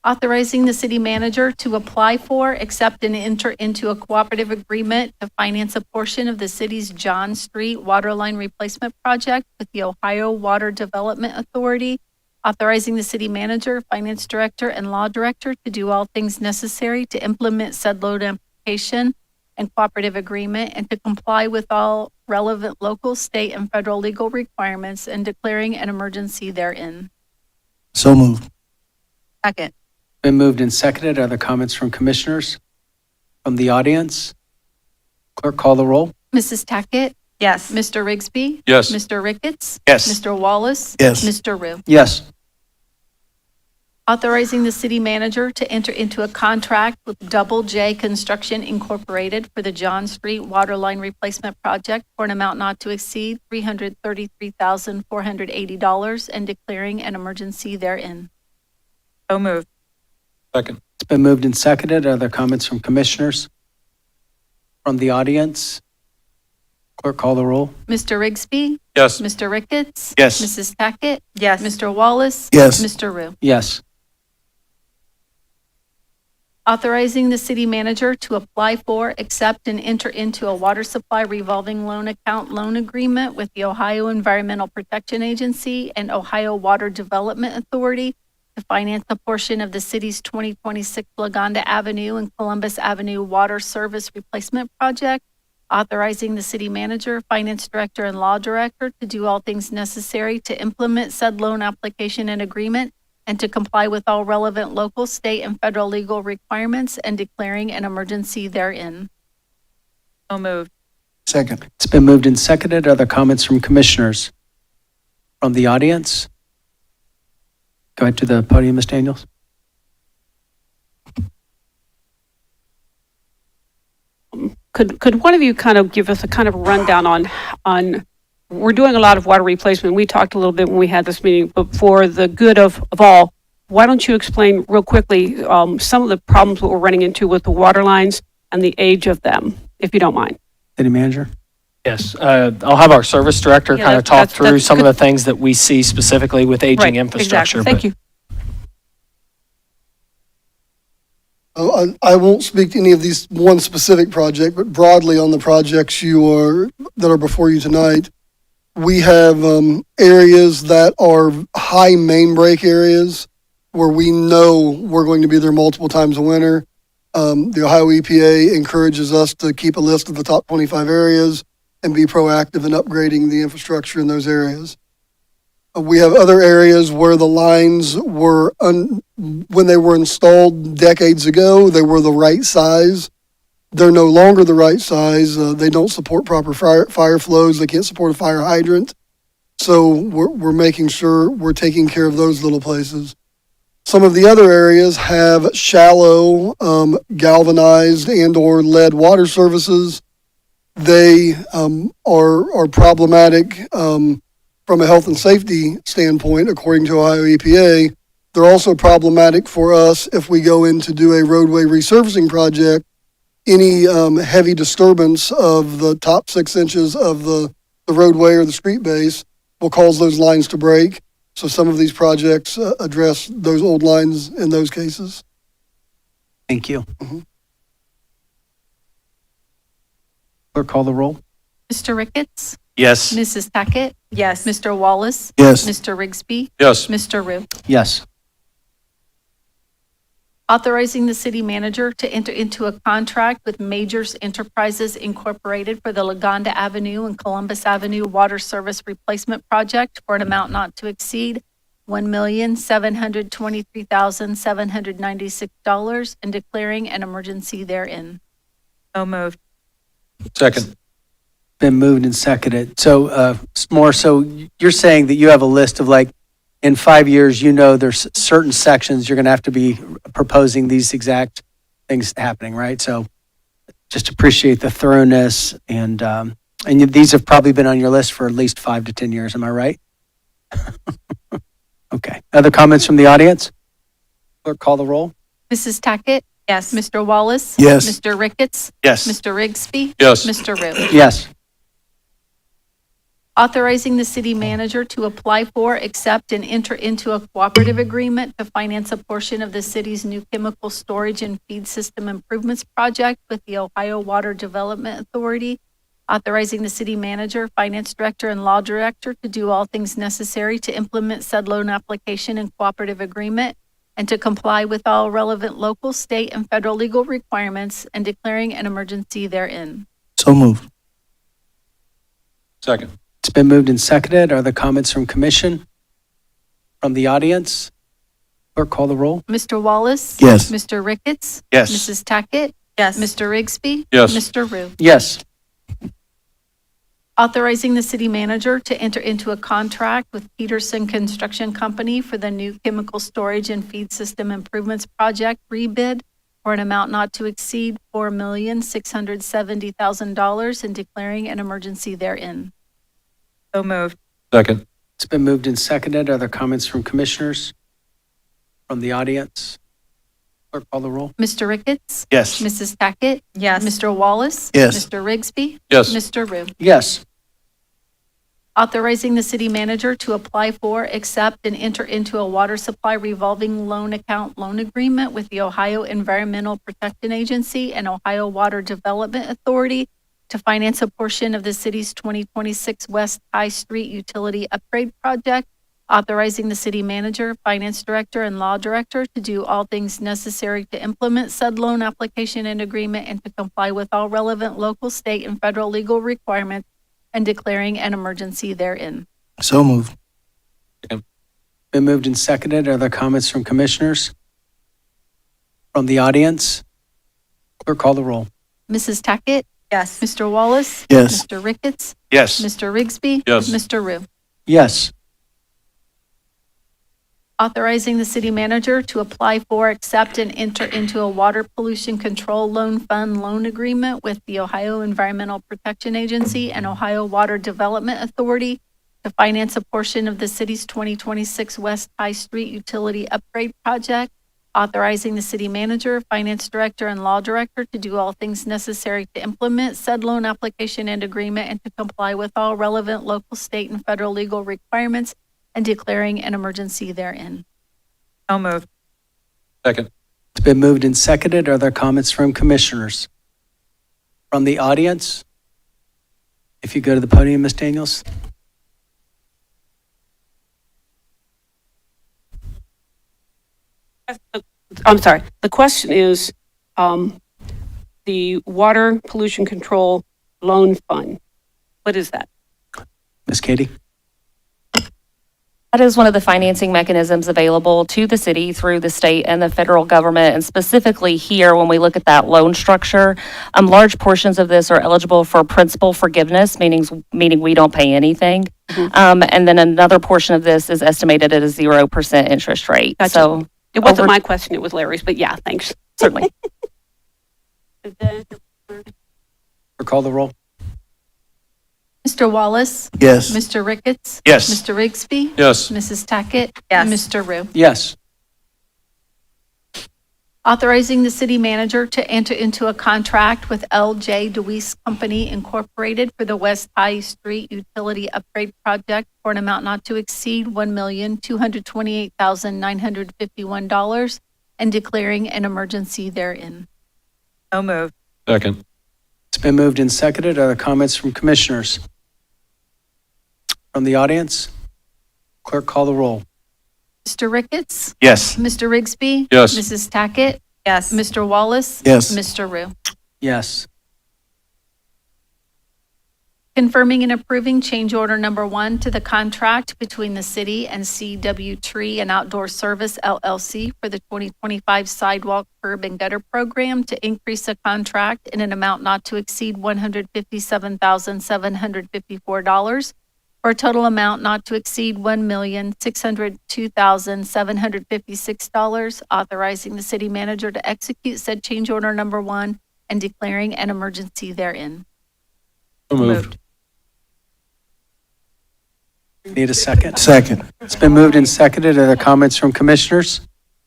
Authorizing the city manager to apply for, accept, and enter into a cooperative agreement to finance a portion of the city's John Street Waterline Replacement Project with the Ohio Water Development Authority, authorizing the city manager, finance director, and law director to do all things necessary to implement said loan application and cooperative agreement and to comply with all relevant local, state, and federal legal requirements and declaring an emergency therein. So moved. Second. Been moved and seconded. Other comments from commissioners? From the audience? Clerk, call the roll. Mrs. Tackett, Yes. Mr. Rigsby, Yes. Mr. Ricketts, Yes. Mr. Wallace, Yes. Mr. Rue. Yes. Authorizing the city manager to enter into a contract with Double J Construction Incorporated for the John Street Waterline Replacement Project for an amount not to exceed $333,480 and declaring an emergency therein. So moved. Second. It's been moved and seconded. Other comments from commissioners? From the audience? Clerk, call the roll. Mr. Rigsby, Yes. Mr. Ricketts? Yes. Mrs. Tackett? Yes. Mr. Wallace? Yes. Mr. Rue? Yes. Authorizing the city manager to apply for, accept, and enter into a water supply revolving loan account loan agreement with the Ohio Environmental Protection Agency and Ohio Water Development Authority to finance a portion of the city's 2026 Lagonda Avenue and Columbus Avenue Water Service Replacement Project, authorizing the city manager, finance director, and law director to do all things necessary to implement said loan application and agreement and to comply with all relevant local, state, and federal legal requirements and declaring an emergency therein. So moved. Second. It's been moved and seconded. Are there comments from commissioners? From the audience? Go ahead to the podium, Ms. Daniels. Could one of you kind of give us a kind of rundown on we're doing a lot of water replacement. We talked a little bit when we had this meeting, but for the good of all, why don't you explain real quickly some of the problems that we're running into with the water lines and the age of them, if you don't mind? City manager? Yes, I'll have our service director Yeah, kind of talk that's through some of good. the things that we see specifically with aging Right, infrastructure. exactly. Thank but- you. I won't speak to any of these one specific project, but broadly on the projects that are before you tonight. We have areas that are high main break areas where we know we're going to be there multiple times a winter. The Ohio EPA encourages us to keep a list of the top 25 areas and be proactive in upgrading the infrastructure in those areas. We have other areas where the lines were, when they were installed decades ago, they were the right size. They're no longer the right size. They don't support proper fire flows. They can't support a fire hydrant. So we're making sure we're taking care of those little places. Some of the other areas have shallow, galvanized and or lead water services. They are problematic from a health and safety standpoint, according to Ohio EPA. They're also problematic for us if we go in to do a roadway resurfacing project. Any heavy disturbance of the top 6 inches of the roadway or the street base will cause those lines to break. So some of these projects address those old lines in those cases. Thank you. Mhm. Clerk, call the roll. Mr. Ricketts? Yes. Mrs. Tackett? Yes. Mr. Wallace? Yes. Mr. Rigsby? Yes. Mr. Rue? Yes. Authorizing the city manager to enter into a contract with Majors Enterprises Incorporated for the Lagonda Avenue and Columbus Avenue Water Service Replacement Project for an amount not to exceed $1,723,796 and declaring an emergency therein. So moved. Second. Been moved and seconded. So, more so you're saying that you have a list of like, in 5 years, you know, there's certain sections you're going to have to be proposing these exact things happening, right? So just appreciate the thoroughness and these have probably been on your list for at least 5 to 10 years. Am I right? Okay. Other comments from the audience? Clerk, call the roll. Mrs. Tackett? Yes. Mr. Wallace? Yes. Mr. Ricketts? Yes. Mr. Rigsby? Yes. Mr. Rue? Yes. Authorizing the city manager to apply for, accept, and enter into a cooperative agreement to finance a portion of the city's new chemical storage and feed system improvements project with the Ohio Water Development Authority. Authorizing the city manager, finance director, and law director to do all things necessary to implement said loan application and cooperative agreement and to comply with all relevant local, state, and federal legal requirements and declaring an emergency therein. So moved. Second. It's been moved and seconded. Are there comments from commission? From the audience? Clerk, call the roll. Mr. Wallace? Yes. Mr. Ricketts? Yes. Mrs. Tackett? Yes. Mr. Rigsby? Yes. Mr. Rue? Yes. Authorizing the city manager to enter into a contract with Peterson Construction Company for the new chemical storage and feed system improvements project rebid for an amount not to exceed $4,670,000 and declaring an emergency therein. So moved. Second. It's been moved and seconded. Are there comments from commissioners? From the audience? Clerk, call the roll. Mr. Ricketts? Yes. Mrs. Tackett? Yes. Mr. Wallace? Yes. Mr. Rigsby? Yes. Mr. Rue? Yes. Authorizing the city manager to apply for, accept, and enter into a water supply revolving loan account loan agreement with the Ohio Environmental Protection Agency and Ohio Water Development Authority to finance a portion of the city's 2026 West High Street Utility Upgrade Project. Authorizing the city manager, finance director, and law director to do all things necessary to implement said loan application and agreement and to comply with all relevant local, state, and federal legal requirements and declaring an emergency therein. So moved. Been moved and seconded. Are there comments from commissioners? From the audience? Clerk, call the roll. Mrs. Tackett? Yes. Mr. Wallace? Yes. Mr. Ricketts? Yes. Mr. Rigsby? Yes. Mr. Rue? Yes. Authorizing the city manager to apply for, accept, and enter into a water pollution control loan fund loan agreement with the Ohio Environmental Protection Agency and Ohio Water Development Authority to finance a portion of the city's 2026 West High Street Utility Upgrade Project. Authorizing the city manager, finance director, and law director to do all things necessary to implement said loan application and agreement and to comply with all relevant local, state, and federal legal requirements and declaring an emergency therein. So moved. Second. It's been moved and seconded. Are there comments from commissioners? From the audience? If you go to the podium, Ms. Daniels. I'm sorry. The question is, the Water Pollution Control Loan Fund. What is that? Ms. Katie? That is one of the financing mechanisms available to the city through the state and the federal government. And specifically here, when we look at that loan structure, large portions of this are eligible for principal forgiveness, meaning we don't pay anything. And then another portion of this is estimated at a 0% interest rate. Gotcha. So It wasn't my question, it was Larry's, but yeah, thanks. certainly. Clerk, call the roll. Mr. Wallace? Yes. Mr. Ricketts? Yes. Mr. Rigsby? Yes. Mrs. Tackett? Yes. Mr. Rue? Yes. Authorizing the city manager to enter into a contract with L.J. Deweese Company Incorporated for the West High Street Utility Upgrade Project for an amount not to exceed $1,228,951 and declaring an emergency therein. So moved. Second. It's been moved and seconded. Are there comments from commissioners? From the audience? Clerk, call the roll. Mr. Ricketts? Yes. Mr. Rigsby? Yes. Mrs. Tackett? Yes. Mr. Wallace? Yes. Mr. Rue? Yes. Confirming and approving change order number 1 to the contract between the city and CW Tree and Outdoor Service LLC for the 2025 sidewalk curb and gutter program to increase the contract in an amount not to exceed $157,754 for a total amount not to exceed $1,602,756, authorizing the city manager to execute said change order number 1 and declaring an emergency therein. So moved. Need a second? Second. It's been moved and seconded. Are there comments from commissioners?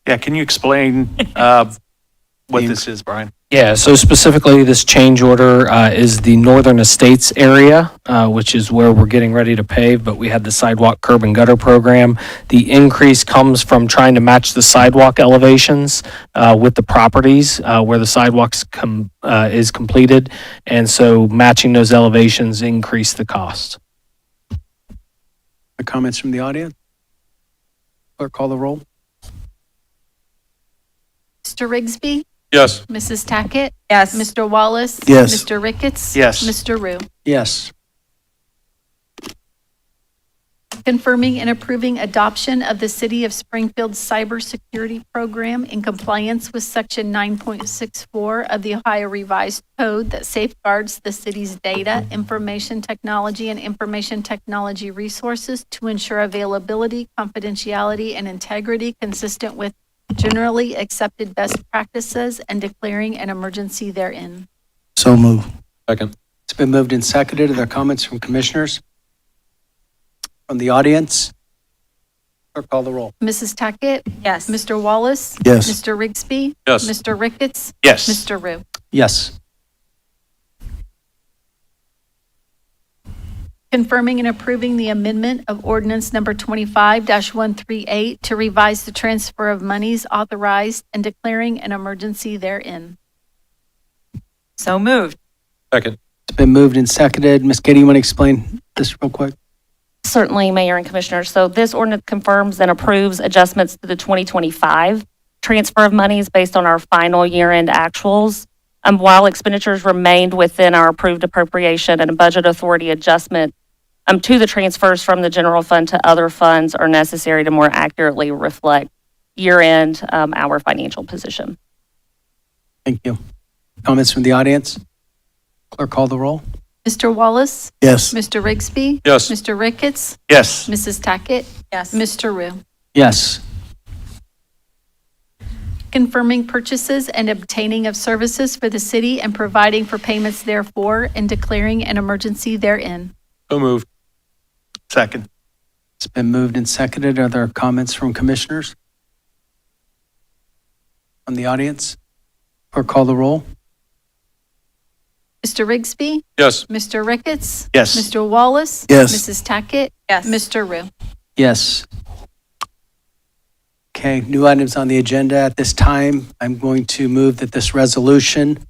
Yeah, can you explain what this is, Brian? Yeah, so specifically, this change order is the Northern Estates area, which is where we're getting ready to pave, but we had the sidewalk curb and gutter program. The increase comes from trying to match the sidewalk elevations with the properties where the sidewalks is completed. And so matching those elevations increase the cost. The comments from the audience? Clerk, call the roll. Mr. Rigsby? Yes. Mrs. Tackett? Yes. Mr. Wallace? Yes. Mr. Ricketts? Yes. Mr. Rue? Yes. Confirming and approving adoption of the City of Springfield Cybersecurity Program in compliance with Section 9.64 of the Ohio Revised Code that safeguards the city's data, information technology, and information technology resources to ensure availability, confidentiality, and integrity consistent with generally accepted best practices and declaring an emergency therein. So moved. Second. It's been moved and seconded. Are there comments from commissioners? From the audience? Clerk, call the roll. Mrs. Tackett? Yes. Mr. Wallace? Yes. Mr. Rigsby? Yes. Mr. Ricketts? Yes. Mr. Rue? Yes. Confirming and approving the amendment of ordinance number 25-138 to revise the transfer of monies authorized and declaring an emergency therein. So moved. Second. It's been moved and seconded. Ms. Katie, you want to explain this real quick? Certainly, Mayor and Commissioners. So this ordinance confirms and approves adjustments to the 2025 transfer of monies based on our final year-end actuals. While expenditures remained within our approved appropriation and budget authority adjustment to the transfers from the general fund to other funds are necessary to more accurately reflect year-end our financial position. Thank you. Comments from the audience? Clerk, call the roll. Mr. Wallace? Yes. Mr. Rigsby? Yes. Mr. Ricketts? Yes. Mrs. Tackett? Yes. Mr. Rue? Yes. Confirming purchases and obtaining of services for the city and providing for payments therefore and declaring an emergency therein. So moved. Second. It's been moved and seconded. Are there comments from commissioners? From the audience? Clerk, call the roll. Mr. Rigsby? Yes. Mr. Ricketts? Yes. Mr. Wallace? Yes. Mrs. Tackett? Yes. Mr. Rue? Yes. Okay, new items on the agenda. At this time, I'm going to move that this resolution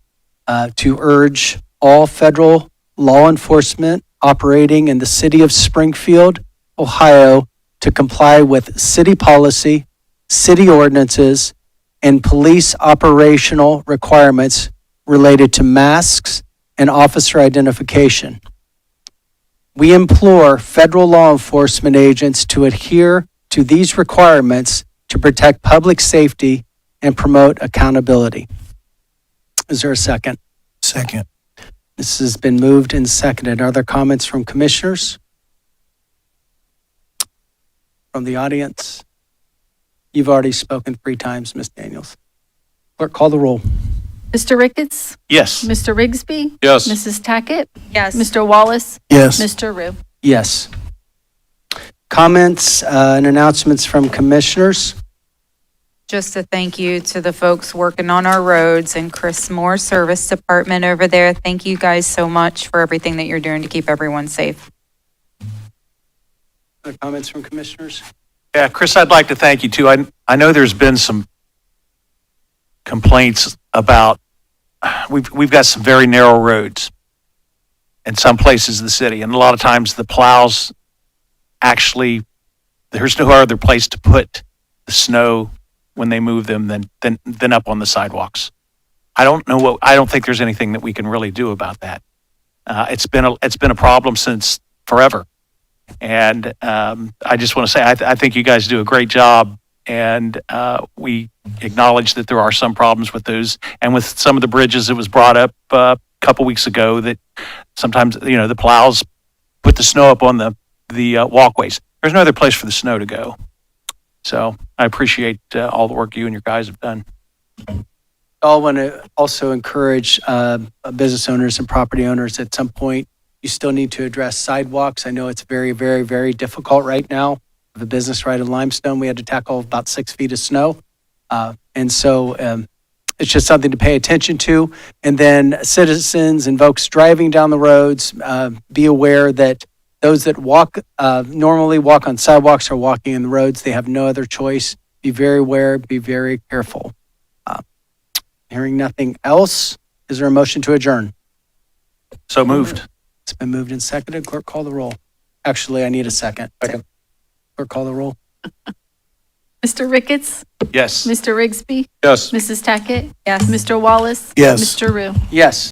to urge all federal law enforcement operating in the city of Springfield, Ohio, to comply with city policy, city ordinances, and police operational requirements related to masks and officer identification. We implore federal law enforcement agents to adhere to these requirements to protect public safety and promote accountability. Is there a second? Second. This has been moved and seconded. Are there comments from commissioners? From the audience? You've already spoken 3 times, Ms. Daniels. Clerk, call the roll. Mr. Ricketts? Yes. Mr. Rigsby? Yes. Mrs. Tackett? Yes. Mr. Wallace? Yes. Mr. Rue? Yes. Comments and announcements from commissioners? Just a thank you to the folks working on our roads and Chris Moore Service Department over there. Thank you guys so much for everything that you're doing to keep everyone safe. Other comments from commissioners? Yeah, Chris, I'd like to thank you too. I know there's been some complaints about, we've got some very narrow roads in some places of the city. And a lot of times the plows actually, there's no other place to put the snow when they move them than up on the sidewalks. I don't think there's anything that we can really do about that. It's been a problem since forever. And I just want to say, I think you guys do a great job. And we acknowledge that there are some problems with those. And with some of the bridges, it was brought up a couple weeks ago that sometimes, the plows put the snow up on the walkways. There's no other place for the snow to go. So I appreciate all the work you and your guys have done. I want to also encourage business owners and property owners at some point, you still need to address sidewalks. I know it's very, very, very difficult right now. The business right in Limestone, we had to tackle about 6 feet of snow. And so it's just something to pay attention to. And then citizens and folks driving down the roads, be aware that those that normally walk on sidewalks are walking in the roads. They have no other choice. Be very aware, be very careful. Hearing nothing else, is there a motion to adjourn? So moved. It's been moved and seconded. Clerk, call the roll. Actually, I need a second. Clerk, call the roll. Mr. Ricketts? Yes. Mr. Rigsby? Yes. Mrs. Tackett? Yes. Mr. Wallace? Yes. Mr. Rue? Yes.